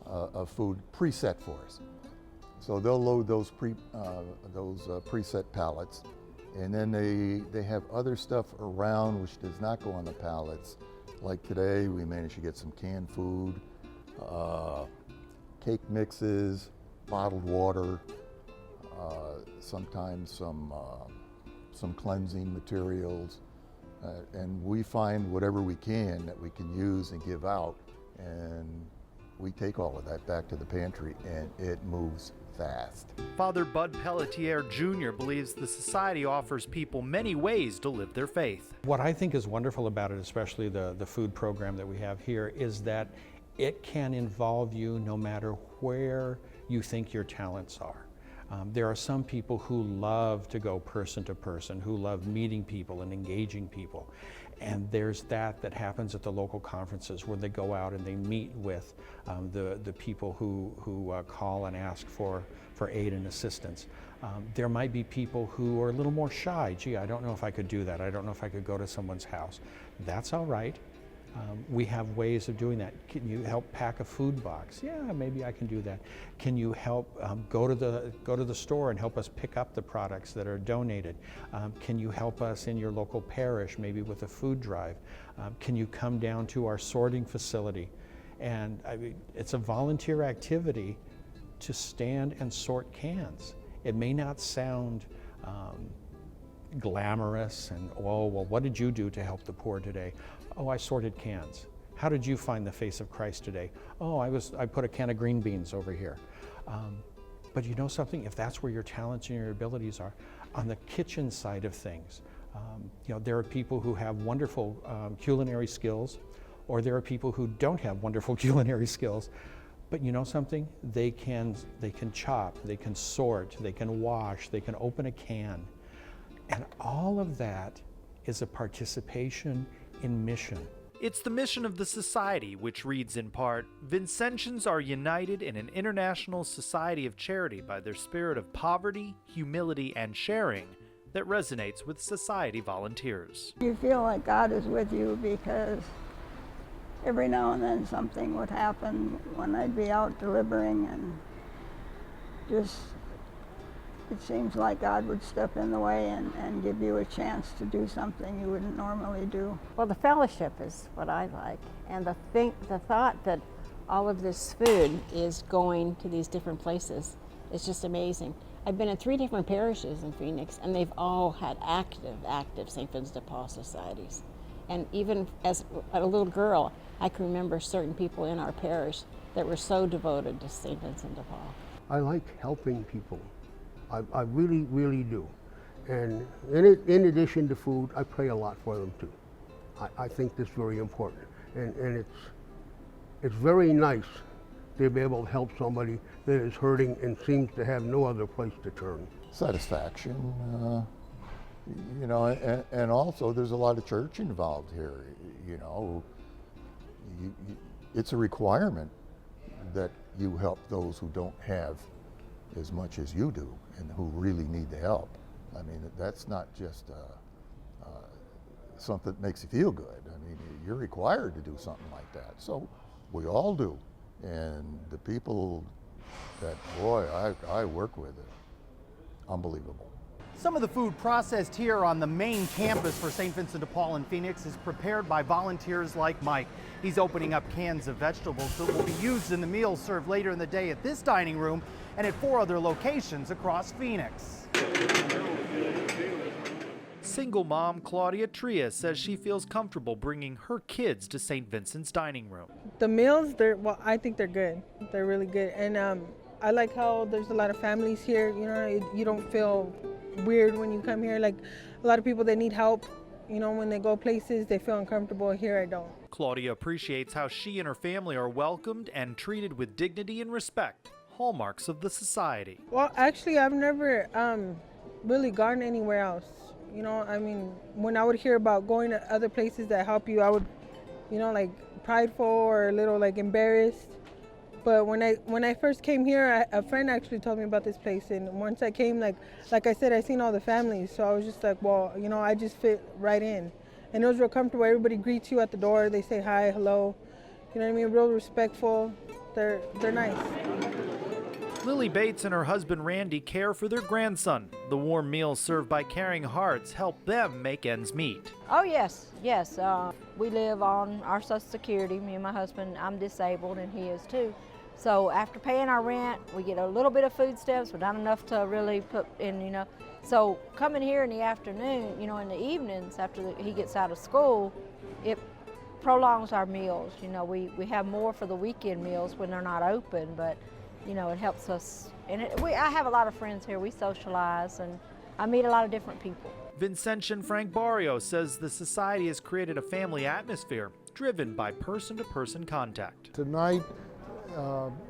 of food preset for us. So they'll load those preset pallets, and then they have other stuff around which does not go on the pallets. Like today, we managed to get some canned food, cake mixes, bottled water, sometimes some cleansing materials, and we find whatever we can that we can use and give out, and we take all of that back to the pantry, and it moves fast. Father Bud Pelletier Jr. believes the society offers people many ways to live their faith. What I think is wonderful about it, especially the food program that we have here, is that it can involve you no matter where you think your talents are. There are some people who love to go person to person, who love meeting people and engaging people. And there's that happens at the local conferences where they go out and they meet with the people who call and ask for aid and assistance. There might be people who are a little more shy. Gee, I don't know if I could do that. I don't know if I could go to someone's house. That's all right. We have ways of doing that. Can you help pack a food box? Yeah, maybe I can do that. Can you help go to the store and help us pick up the products that are donated? Can you help us in your local parish, maybe with a food drive? Can you come down to our sorting facility? And I mean, it's a volunteer activity to stand and sort cans. It may not sound glamorous and, oh, well, what did you do to help the poor today? Oh, I sorted cans. How did you find the face of Christ today? Oh, I put a can of green beans over here. But you know something? If that's where your talents and your abilities are, on the kitchen side of things, you know, there are people who have wonderful culinary skills, or there are people who don't have wonderful culinary skills. But you know something? They can chop, they can sort, they can wash, they can open a can. And all of that is a participation in mission. It's the mission of the society, which reads in part, Vincentians are united in an international society of charity by their spirit of poverty, humility, and sharing that resonates with society volunteers. You feel like God is with you because every now and then something would happen when I'd be out delivering, and just it seems like God would step in the way and give you a chance to do something you wouldn't normally do. Well, the fellowship is what I like, and the thought that all of this food is going to these different places is just amazing. I've been in 3 different parishes in Phoenix, and they've all had active St. Vincent de Paul societies. And even as a little girl, I can remember certain people in our parish that were so devoted to St. Vincent de Paul. I like helping people. I really, really do. And in addition to food, I pray a lot for them too. I think that's very important. And it's very nice to be able to help somebody that is hurting and seems to have no other place to turn. Satisfaction, you know, and also there's a lot of church involved here. You know, it's a requirement that you help those who don't have as much as you do and who really need the help. I mean, that's not just something that makes you feel good. I mean, you're required to do something like that. So we all do. And the people that, boy, I work with, it, unbelievable. Some of the food processed here on the main campus for St. Vincent de Paul in Phoenix is prepared by volunteers like Mike. He's opening up cans of vegetables that will be used in the meals served later in the day at this dining room and at 4 other locations across Phoenix. Single mom Claudia Tria says she feels comfortable bringing her kids to St. Vincent's dining room. The meals, I think they're good. They're really good. And I like how there's a lot of families here. You know, you don't feel weird when you come here. Like a lot of people that need help, you know, when they go places, they feel uncomfortable. Here I don't. Claudia appreciates how she and her family are welcomed and treated with dignity and respect, hallmarks of the society. Well, actually, I've never really gone anywhere else. You know, I mean, when I would hear about going to other places that help you, I would, you know, like prideful or a little like embarrassed. But when I first came here, a friend actually told me about this place, and once I came, like I said, I seen all the families, so I was just like, well, you know, I just fit right in, and it was real comfortable. Everybody greets you at the door. They say hi, hello, you know what I mean? Real respectful. They're nice. Lily Bates and her husband Randy care for their grandson. The warm meals served by Caring Hearts help them make ends meet. Oh yes. We live on our Social Security, me and my husband. I'm disabled and he is too. So after paying our rent, we get a little bit of food stamps, but not enough to really put in, you know. So coming here in the afternoon, you know, in the evenings after he gets out of school, it prolongs our meals. You know, we have more for the weekend meals when they're not open, but you know, it helps us. And I have a lot of friends here. We socialize, and I meet a lot of different people. Vincentian Frank Barrio says the society has created a family atmosphere driven by person-to-person contact. Tonight,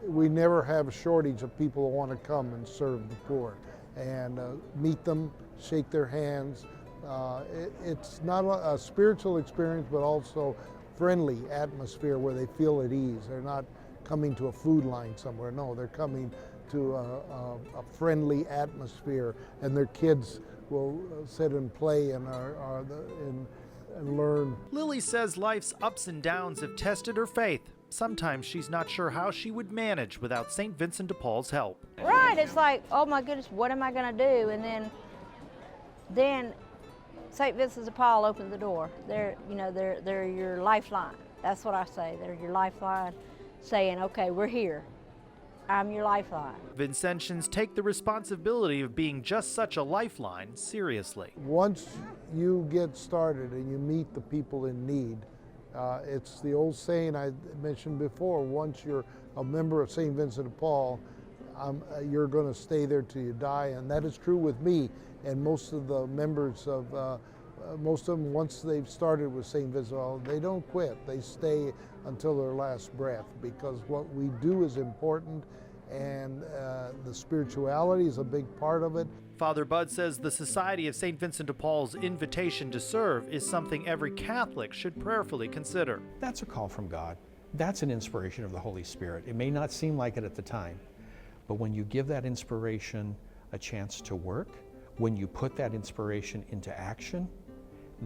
we never have a shortage of people who want to come and serve the poor and meet them, shake their hands. It's not a spiritual experience, but also friendly atmosphere where they feel at ease. They're not coming to a food line somewhere. No, they're coming to a friendly atmosphere, and their kids will sit and play and and learn. Lily says life's ups and downs have tested her faith. Sometimes she's not sure how she would manage without St. Vincent de Paul's help. Right, it's like, oh my goodness, what am I going to do? And then St. Vincent de Paul opened the door. They're your lifeline. That's what I say. They're your lifeline, saying, okay, we're here. I'm your lifeline. Vincentians take the responsibility of being just such a lifeline seriously. Once you get started and you meet the people in need, it's the old saying I mentioned before, once you're a member of St. Vincent de Paul, you're going to stay there till you die, and that is true with me and most of the members of, most of them, once they've started with St. Vincent de Paul, they don't quit. They stay until their last breath, because what we do is important, and the spirituality is a big part of it. Father Bud says the Society of St. Vincent de Paul's invitation to serve is something every Catholic should prayerfully consider. That's a call from God. That's an inspiration of the Holy Spirit. It may not seem like it at the time, but when you give that inspiration a chance to work, when you put that inspiration into action,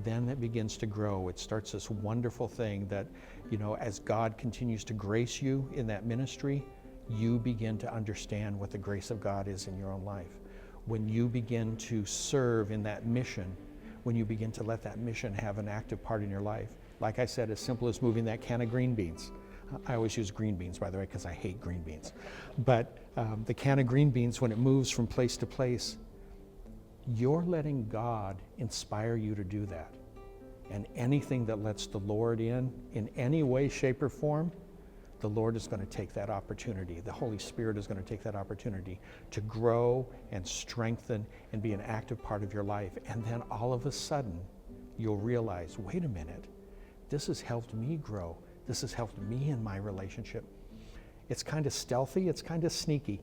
then it begins to grow. It starts this wonderful thing that, you know, as God continues to grace you in that ministry, you begin to understand what the grace of God is in your own life. When you begin to serve in that mission, when you begin to let that mission have an active part in your life, like I said, as simple as moving that can of green beans. I always use green beans, by the way, because I hate green beans. But the can of green beans, when it moves from place to place, you're letting God inspire you to do that. And anything that lets the Lord in any way, shape, or form, the Lord is going to take that opportunity. The Holy Spirit is going to take that opportunity to grow and strengthen and be an active part of your life. And then all of a sudden, you'll realize, wait a minute, this has helped me grow. This has helped me in my relationship. It's kind of stealthy, it's kind of sneaky.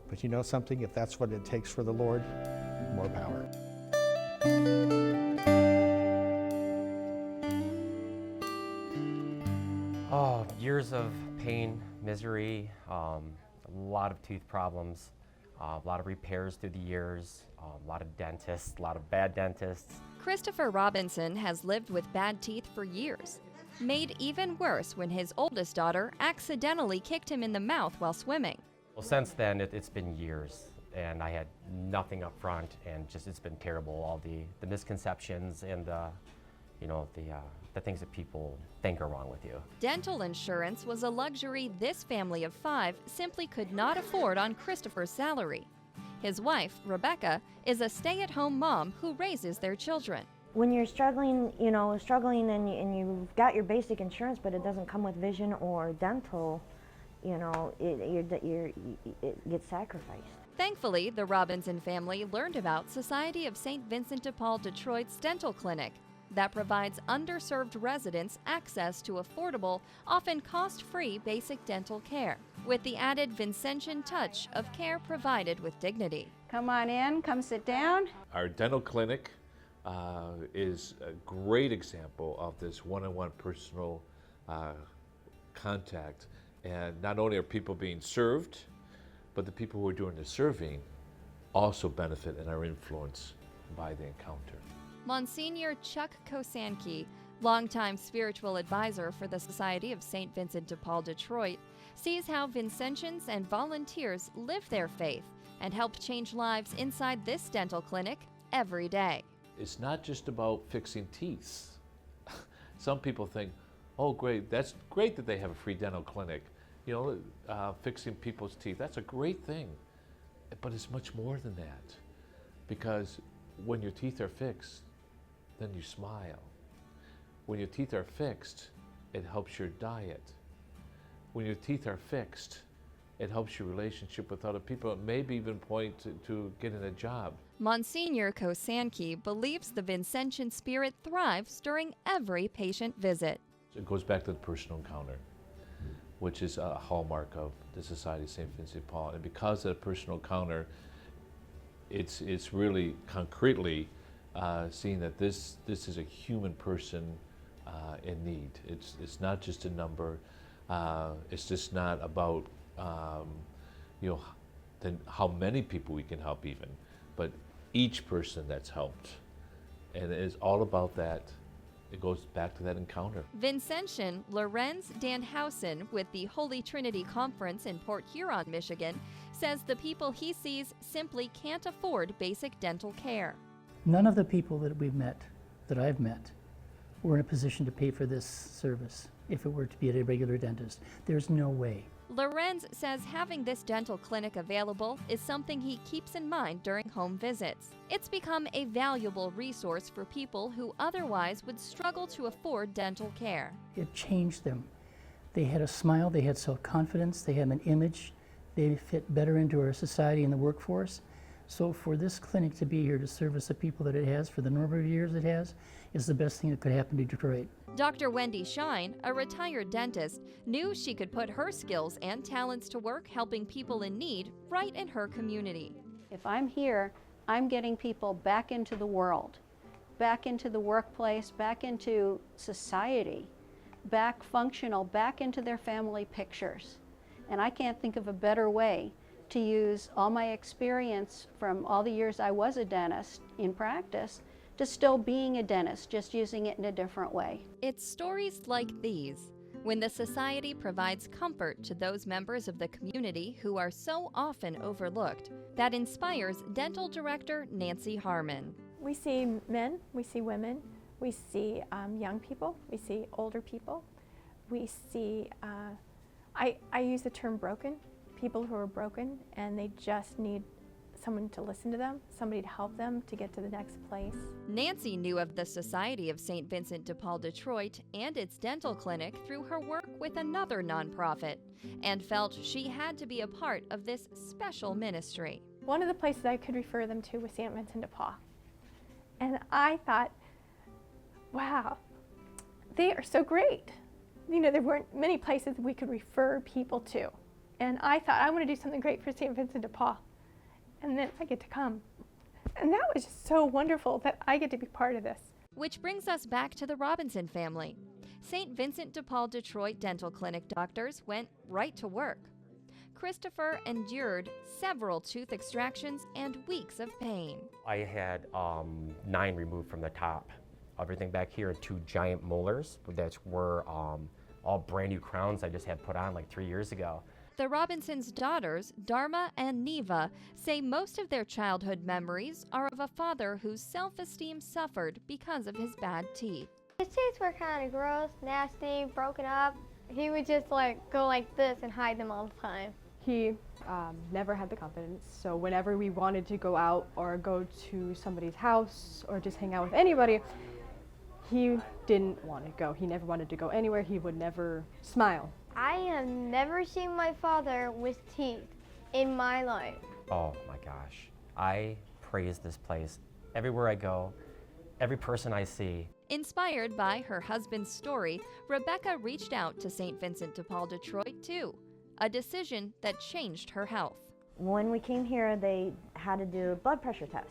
But you know something? If that's what it takes for the Lord, more power. Oh, years of pain, misery, a lot of tooth problems, a lot of repairs through the years, a lot of dentists, a lot of bad dentists. Christopher Robinson has lived with bad teeth for years. Made even worse when his oldest daughter accidentally kicked him in the mouth while swimming. Well, since then, it's been years, and I had nothing up front, and just it's been terrible. All the misconceptions and the things that people think are wrong with you. Dental insurance was a luxury this family of 5 simply could not afford on Christopher's salary. His wife, Rebecca, is a stay-at-home mom who raises their children. When you're struggling and you've got your basic insurance, but it doesn't come with vision or dental, it gets sacrificed. Thankfully, the Robinson family learned about Society of St. Vincent de Paul Detroit's dental clinic that provides underserved residents access to affordable, often cost-free basic dental care, with the added Vincentian touch of care provided with dignity. Come on in, come sit down. Our dental clinic is a great example of this one-on-one personal contact. And not only are people being served, but the people who are doing the serving also benefit and are influenced by the encounter. Monsignor Chuck Kosanke, longtime spiritual advisor for the Society of St. Vincent de Paul Detroit, sees how Vincentians and volunteers live their faith and help change lives inside this dental clinic every day. It's not just about fixing teeth. Some people think, oh great, that's great that they have a free dental clinic. Fixing people's teeth, that's a great thing. But it's much more than that. Because when your teeth are fixed, then you smile. When your teeth are fixed, it helps your diet. When your teeth are fixed, It helps your relationship with other people. It maybe even point to getting a job. Monsignor Kosanke believes the Vincentian spirit thrives during every patient visit. It goes back to the personal encounter, which is a hallmark of the Society of St. Vincent de Paul. And because of the personal encounter, it's really concretely seeing that this is a human person in need. It's not just a number. It's just not about how many people we can help even, but each person that's helped. And it's all about that. It goes back to that encounter. Vincentian Lorenz Danhausen with the Holy Trinity Conference in Port Huron, Michigan, says the people he sees simply can't afford basic dental care. None of the people that I've met, were in a position to pay for this service if it were to be at a regular dentist. There's no way. Lorenz says having this dental clinic available is something he keeps in mind during home visits. It's become a valuable resource for people who otherwise would struggle to afford dental care. It changed them. They had a smile, they had self-confidence, they had an image, they fit better into our society and the workforce. So for this clinic to be here to service the people that it has for the number of years it has is the best thing that could happen to Detroit. Dr. Wendy Shine, a retired dentist, knew she could put her skills and talents to work helping people in need right in her community. If I'm here, I'm getting people back into the world, back into the workplace, back into society, back functional, back into their family pictures. And I can't think of a better way to use all my experience from all the years I was a dentist in practice to still being a dentist, just using it in a different way. It's stories like these, when the society provides comfort to those members of the community who are so often overlooked, that inspires Dental Director Nancy Harmon. We see men, we see women, we see young people, we see older people, we see, I use the term broken, people who are broken and they just need someone to listen to them, somebody to help them to get to the next place. Nancy knew of the Society of St. Vincent de Paul Detroit and its dental clinic through her work with another nonprofit and felt she had to be a part of this special ministry. One of the places I could refer them to was St. Vincent de Paul. And I thought, wow, they are so great. You know, there weren't many places we could refer people to. And I thought, I want to do something great for St. Vincent de Paul. And then I get to come. And that was just so wonderful that I get to be part of this. Which brings us back to the Robinson family. St. Vincent de Paul Detroit Dental Clinic doctors went right to work. Christopher endured several tooth extractions and weeks of pain. I had 9 removed from the top. Everything back here, 2 giant molars that were all brand new crowns I just had put on like 3 years ago. The Robinsons' daughters, Dharma and Neva, say most of their childhood memories are of a father whose self-esteem suffered because of his bad teeth. His teeth were kind of gross, nasty, broken up. He would just go like this and hide them all the time. He never had the confidence, so whenever we wanted to go out or go to somebody's house or just hang out with anybody, he didn't want to go. He never wanted to go anywhere. He would never smile. I have never seen my father with teeth in my life. Oh my gosh. I praise this place. Everywhere I go, every person I see. Inspired by her husband's story, Rebecca reached out to St. Vincent de Paul Detroit too, a decision that changed her health. When we came here, they had to do a blood pressure test,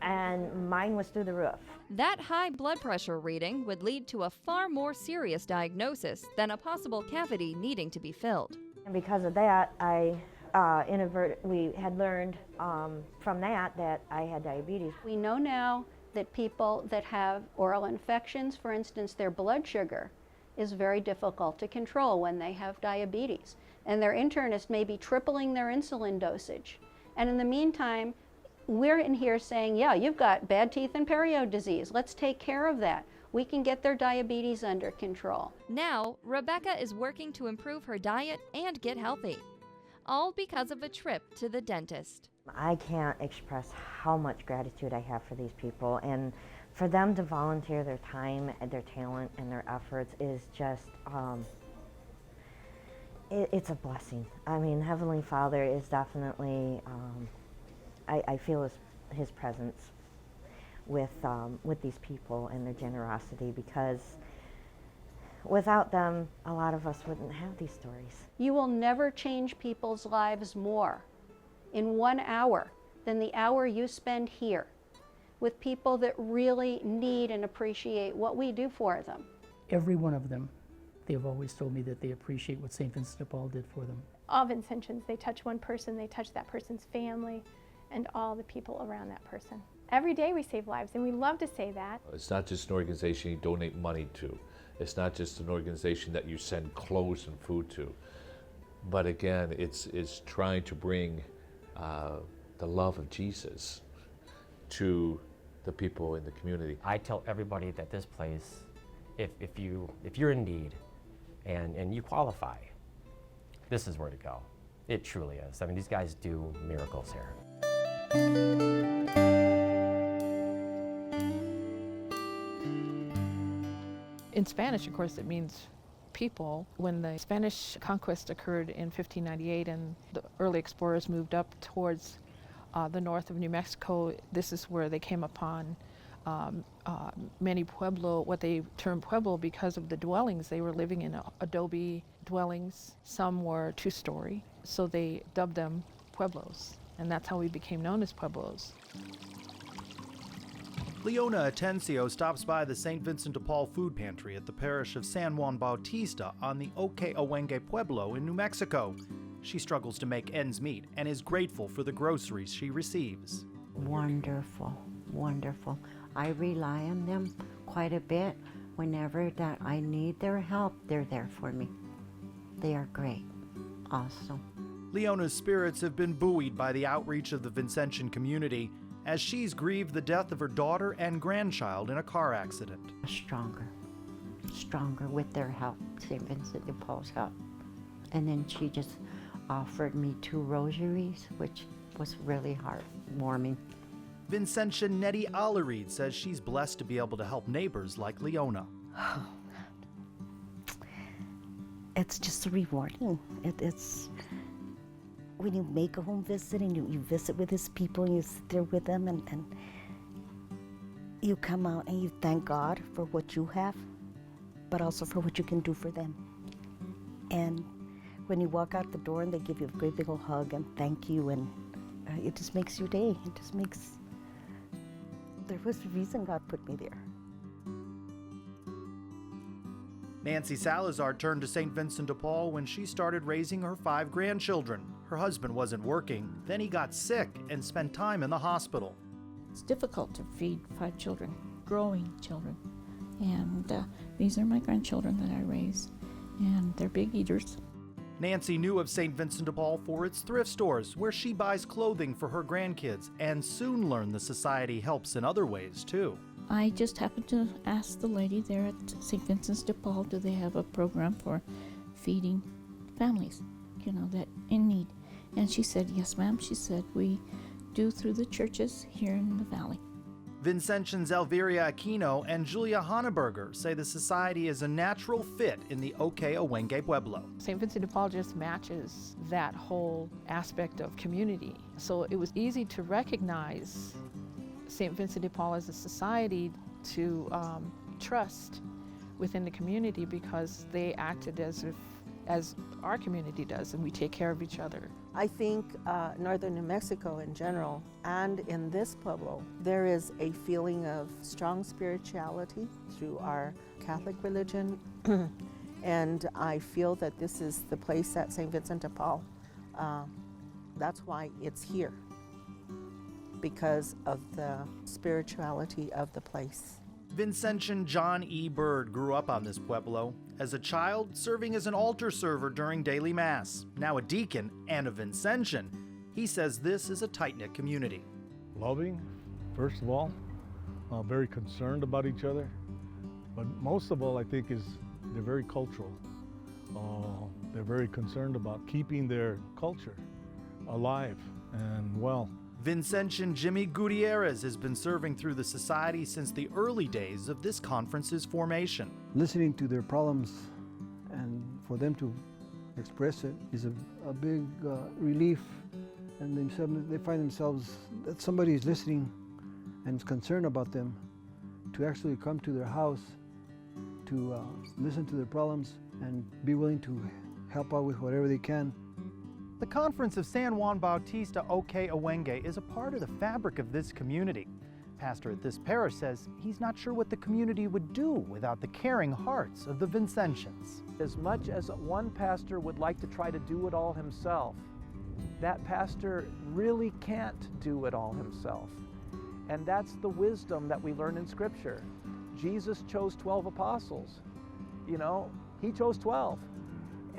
and mine was through the roof. That high blood pressure reading would lead to a far more serious diagnosis than a possible cavity needing to be filled. And because of that, we had learned from that I had diabetes. We know now that people that have oral infections, for instance, their blood sugar is very difficult to control when they have diabetes. And their internist may be tripling their insulin dosage. And in the meantime, we're in here saying, yeah, you've got bad teeth and perio disease. Let's take care of that. We can get their diabetes under control. Now, Rebecca is working to improve her diet and get healthy, all because of a trip to the dentist. I can't express how much gratitude I have for these people, and for them to volunteer their time and their talent and their efforts is just, It's a blessing. I mean, Heavenly Father is definitely, I feel his presence with these people and their generosity, because without them, a lot of us wouldn't have these stories. You will never change people's lives more in 1 hour than the hour you spend here with people that really need and appreciate what we do for them. Every one of them, they've always told me that they appreciate what St. Vincent de Paul did for them. All Vincentians, they touch one person, they touch that person's family, and all the people around that person. Every day we save lives, and we love to say that. It's not just an organization you donate money to. It's not just an organization that you send clothes and food to. But again, it's trying to bring the love of Jesus to the people in the community. I tell everybody that this place, if you're in need and you qualify, this is where to go. It truly is. I mean, these guys do miracles here. In Spanish, of course, it means people. When the Spanish conquest occurred in 1598 and the early explorers moved up towards the north of New Mexico, this is where they came upon many pueblo, what they termed pueblo because of the dwellings. They were living in adobe dwellings. Some were two-story, so they dubbed them pueblos, and that's how we became known as pueblos. Leona Atencio stops by the St. Vincent de Paul food pantry at the parish of San Juan Bautista on the Oque-Owengue Pueblo in New Mexico. She struggles to make ends meet and is grateful for the groceries she receives. Wonderful, wonderful. I rely on them quite a bit. Whenever that I need their help, they're there for me. They are great. Awesome. Leona's spirits have been buoyed by the outreach of the Vincentian community as she's grieved the death of her daughter and grandchild in a car accident. Stronger with their help, St. Vincent de Paul's help. And then she just offered me 2 rosaries, which was really heartwarming. Vincentian Nettie Allereed says she's blessed to be able to help neighbors like Leona. Oh, it's just rewarding. It's when you make a home visit and you visit with his people and you sit there with them and you come out and you thank God for what you have, but also for what you can do for them. And when you walk out the door and they give you a great big old hug and thank you, and it just makes your day. It just makes, there was a reason God put me there. Nancy Salazar turned to St. Vincent de Paul when she started raising her 5 grandchildren. Her husband wasn't working, then he got sick and spent time in the hospital. It's difficult to feed 5 children, growing children. And these are my grandchildren that I raise, and they're big eaters. Nancy knew of St. Vincent de Paul for its thrift stores, where she buys clothing for her grandkids, and soon learned the society helps in other ways, too. I just happened to ask the lady there at St. Vincent's de Paul, do they have a program for feeding families, that in need? And she said, yes, ma'am. She said, we do through the churches here in the valley. Vincentians Elvira Aquino and Julia Hanneberger say the society is a natural fit in the Oque-Owengue Pueblo. St. Vincent de Paul just matches that whole aspect of community. So it was easy to recognize St. Vincent de Paul as a society to trust within the community, because they acted as our community does, and we take care of each other. I think northern New Mexico in general, and in this pueblo, there is a feeling of strong spirituality through our Catholic religion, and I feel that this is the place at St. Vincent de Paul. That's why it's here, because of the spirituality of the place. Vincentian John E. Bird grew up on this pueblo. As a child, serving as an altar server during daily mass. Now a deacon and a Vincentian, he says this is a tight-knit community. Loving, first of all, very concerned about each other. But most of all, I think, is they're very cultural. They're very concerned about keeping their culture alive and well. Vincentian Jimmy Gutierrez has been serving through the society since the early days of this conference's formation. Listening to their problems and for them to express it is a big relief, and they find themselves that somebody is listening and is concerned about them, to actually come to their house, to listen to their problems and be willing to help out with whatever they can. The Conference of San Juan Bautista Oke Owenge is a part of the fabric of this community. Pastor at this parish says he's not sure what the community would do without the caring hearts of the Vincentians. As much as one pastor would like to try to do it all himself, that pastor really can't do it all himself. And that's the wisdom that we learn in Scripture. Jesus chose 12 apostles. You know, he chose 12.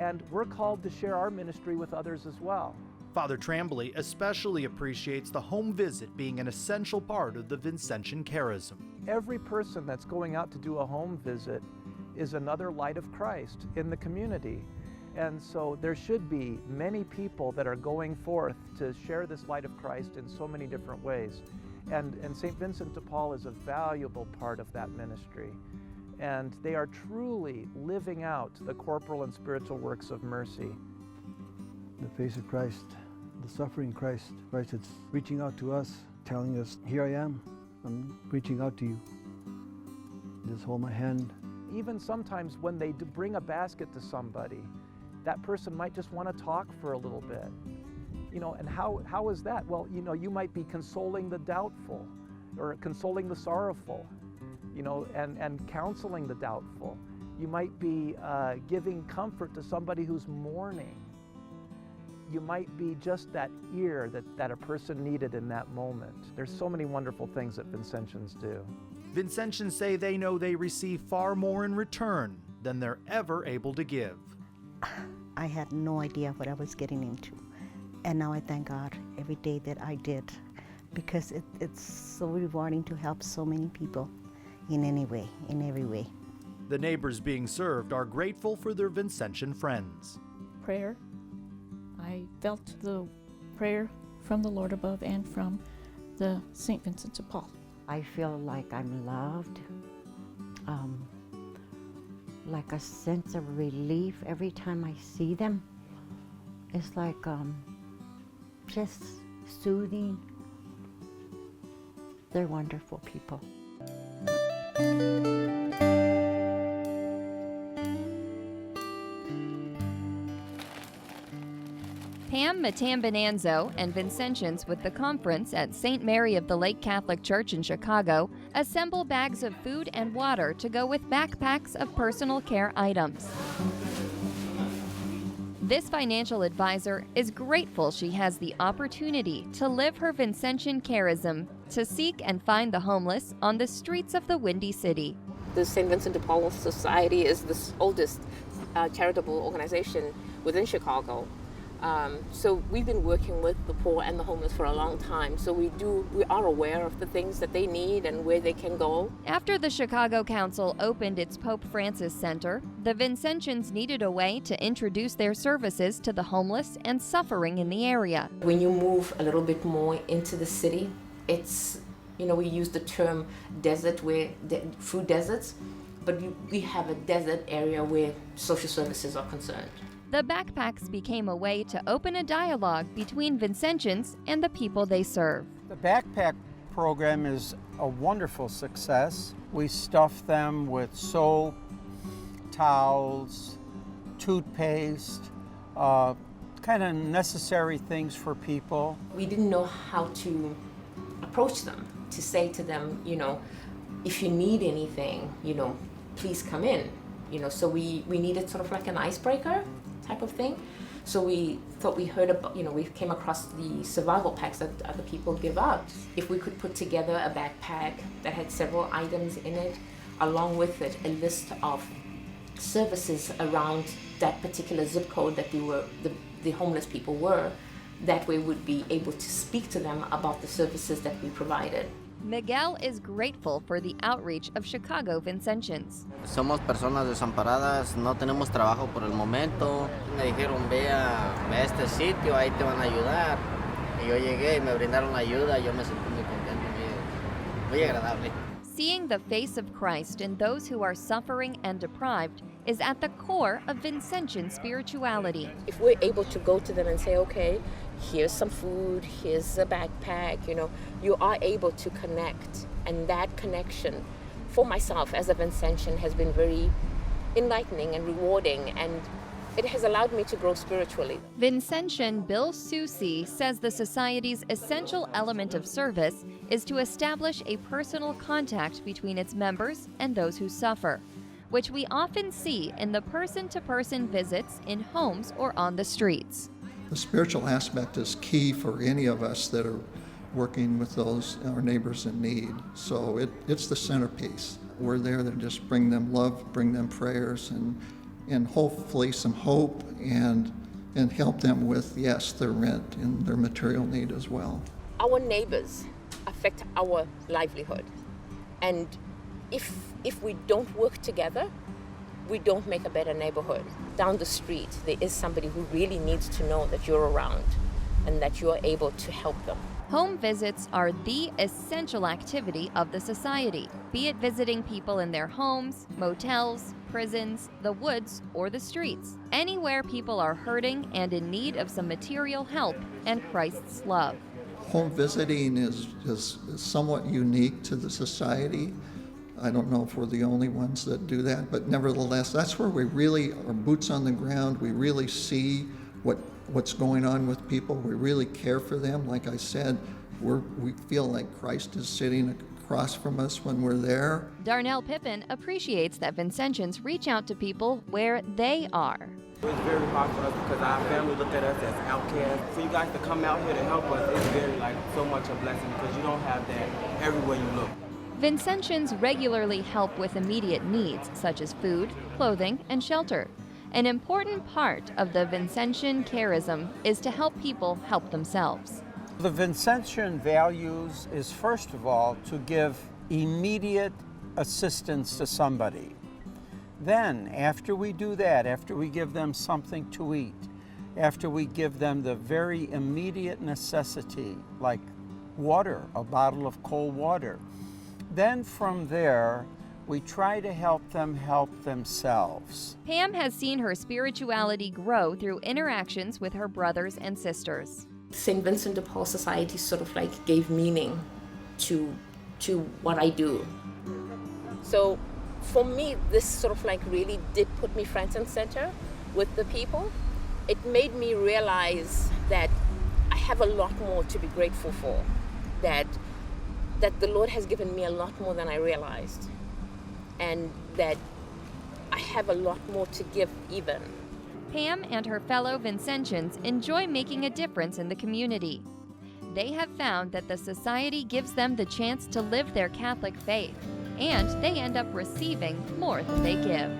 And we're called to share our ministry with others as well. Father Tremblay especially appreciates the home visit being an essential part of the Vincentian charism. Every person that's going out to do a home visit is another light of Christ in the community. And so there should be many people that are going forth to share this light of Christ in so many different ways. And St. Vincent de Paul is a valuable part of that ministry. And they are truly living out the corporal and spiritual works of mercy. The face of Christ, the suffering Christ that's reaching out to us, telling us, here I am, I'm reaching out to you. Just hold my hand. Even sometimes when they bring a basket to somebody, that person might just want to talk for a little bit. You know, and how is that? Well, you know, you might be consoling the doubtful or consoling the sorrowful, you know, and counseling the doubtful. You might be giving comfort to somebody who's mourning. You might be just that ear that a person needed in that moment. There's so many wonderful things that Vincentians do. Vincentians say they know they receive far more in return than they're ever able to give. I had no idea what I was getting into. And now I thank God every day that I did, because it's so rewarding to help so many people in any way, in every way. The neighbors being served are grateful for their Vincentian friends. Prayer. I felt the prayer from the Lord above and from the St. Vincent de Paul. I feel like I'm loved, like a sense of relief every time I see them. It's like just soothing. They're wonderful people. Pam Matambananzo and Vincentians with the conference at St. Mary of the Lake Catholic Church in Chicago assemble bags of food and water to go with backpacks of personal care items. This financial advisor is grateful she has the opportunity to live her Vincentian charism to seek and find the homeless on the streets of the Windy City. The St. Vincent de Paul Society is the oldest charitable organization within Chicago. So we've been working with the poor and the homeless for a long time. So we are aware of the things that they need and where they can go. After the Chicago Council opened its Pope Francis Center, the Vincentians needed a way to introduce their services to the homeless and suffering in the area. When you move a little bit more into the city, it's, you know, we use the term desert, food deserts, but we have a desert area where social services are concerned. The backpacks became a way to open a dialogue between Vincentians and the people they serve. The backpack program is a wonderful success. We stuff them with soap, towels, toothpaste, kind of necessary things for people. We didn't know how to approach them, to say to them, you know, if you need anything, you know, please come in. You know, so we needed sort of like an icebreaker type of thing. So we thought we heard about, you know, we came across the survival packs that other people give out. If we could put together a backpack that had several items in it, along with it a list of services around that particular zip code that the homeless people were, that way we'd be able to speak to them about the services that we provided. Miguel is grateful for the outreach of Chicago Vincentians. Somos personas desamparadas, no tenemos trabajo por el momento. Me dijeron, ve a este sitio, ahí te van a ayudar. Y yo llegué y me brindaron ayuda, yo me sentí muy contento, muy agradable. Seeing the face of Christ in those who are suffering and deprived is at the core of Vincentian spirituality. If we're able to go to them and say, okay, here's some food, here's a backpack, you are able to connect. And that connection for myself as a Vincentian has been very enlightening and rewarding, and it has allowed me to grow spiritually. Vincentian Bill Susi says the Society's essential element of service is to establish a personal contact between its members and those who suffer, which we often see in the person-to-person visits in homes or on the streets. The spiritual aspect is key for any of us that are working with those, our neighbors in need. So it's the centerpiece. We're there to just bring them love, bring them prayers, and hopefully some hope, and help them with, yes, their rent and their material need as well. Our neighbors affect our livelihood. And if we don't work together, we don't make a better neighborhood. Down the street, there is somebody who really needs to know that you're around and that you're able to help them. Home visits are the essential activity of the Society, be it visiting people in their homes, motels, prisons, the woods, or the streets. Anywhere people are hurting and in need of some material help and Christ's love. Home visiting is somewhat unique to the Society. I don't know if we're the only ones that do that, but nevertheless, that's where we really are boots on the ground. We really see what's going on with people. We really care for them. Like I said, we feel like Christ is sitting across from us when we're there. Darnell Pippin appreciates that Vincentians reach out to people where they are. It's very hard for us because our family look at us as outcasts. For you guys to come out here to help us, it's very so much a blessing because you don't have that everywhere you look. Vincentians regularly help with immediate needs such as food, clothing, and shelter. An important part of the Vincentian charism is to help people help themselves. The Vincentian values is, first of all, to give immediate assistance to somebody. Then, after we do that, after we give them something to eat, after we give them the very immediate necessity, like water, a bottle of cold water, then from there, we try to help them help themselves. Pam has seen her spirituality grow through interactions with her brothers and sisters. St. Vincent de Paul Society sort of gave meaning to what I do. So for me, this sort of really did put me front and center with the people. It made me realize that I have a lot more to be grateful for, that the Lord has given me a lot more than I realized, and that I have a lot more to give even. Pam and her fellow Vincentians enjoy making a difference in the community. They have found that the Society gives them the chance to live their Catholic faith, and they end up receiving more than they give.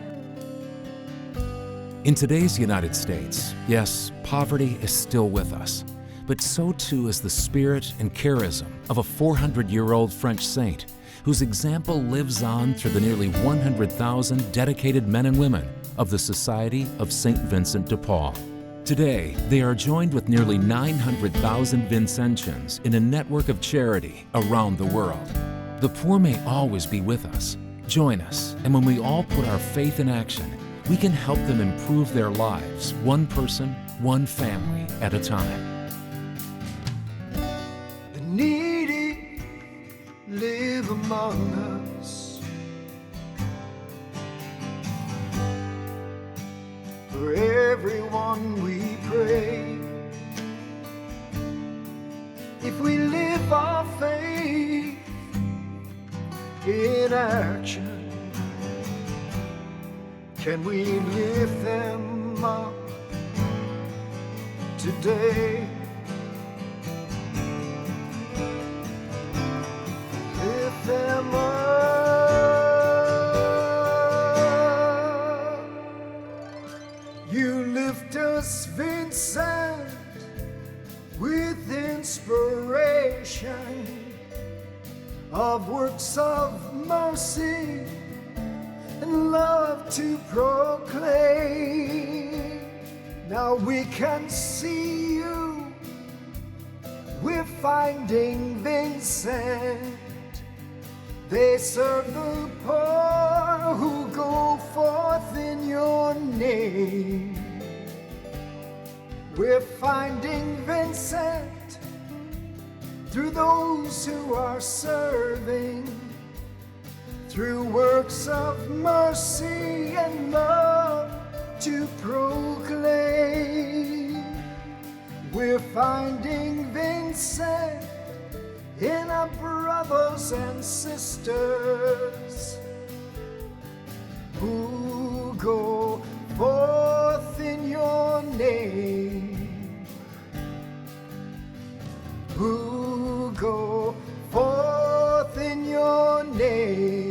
In today's United States, yes, poverty is still with us, but so too is the spirit and charism of a 400-year-old French saint whose example lives on through the nearly 100,000 dedicated men and women of the Society of St. Vincent de Paul. Today, they are joined with nearly 900,000 Vincentians in a network of charity around the world. The poor may always be with us. Join us, and when we all put our faith in action, we can help them improve their lives, one person, one family at a time. The needy live among us. For everyone we pray. If we live our faith in action, can we lift them up today? Lift them up. You lift us, Vincent, with inspiration of works of mercy and love to proclaim. Now we can see you, we're finding Vincent, They serve the poor who go forth in your name. We're finding Vincent through those who are serving, through works of mercy and love to proclaim. We're finding Vincent in our brothers and sisters who go forth in your name, who go forth in your name.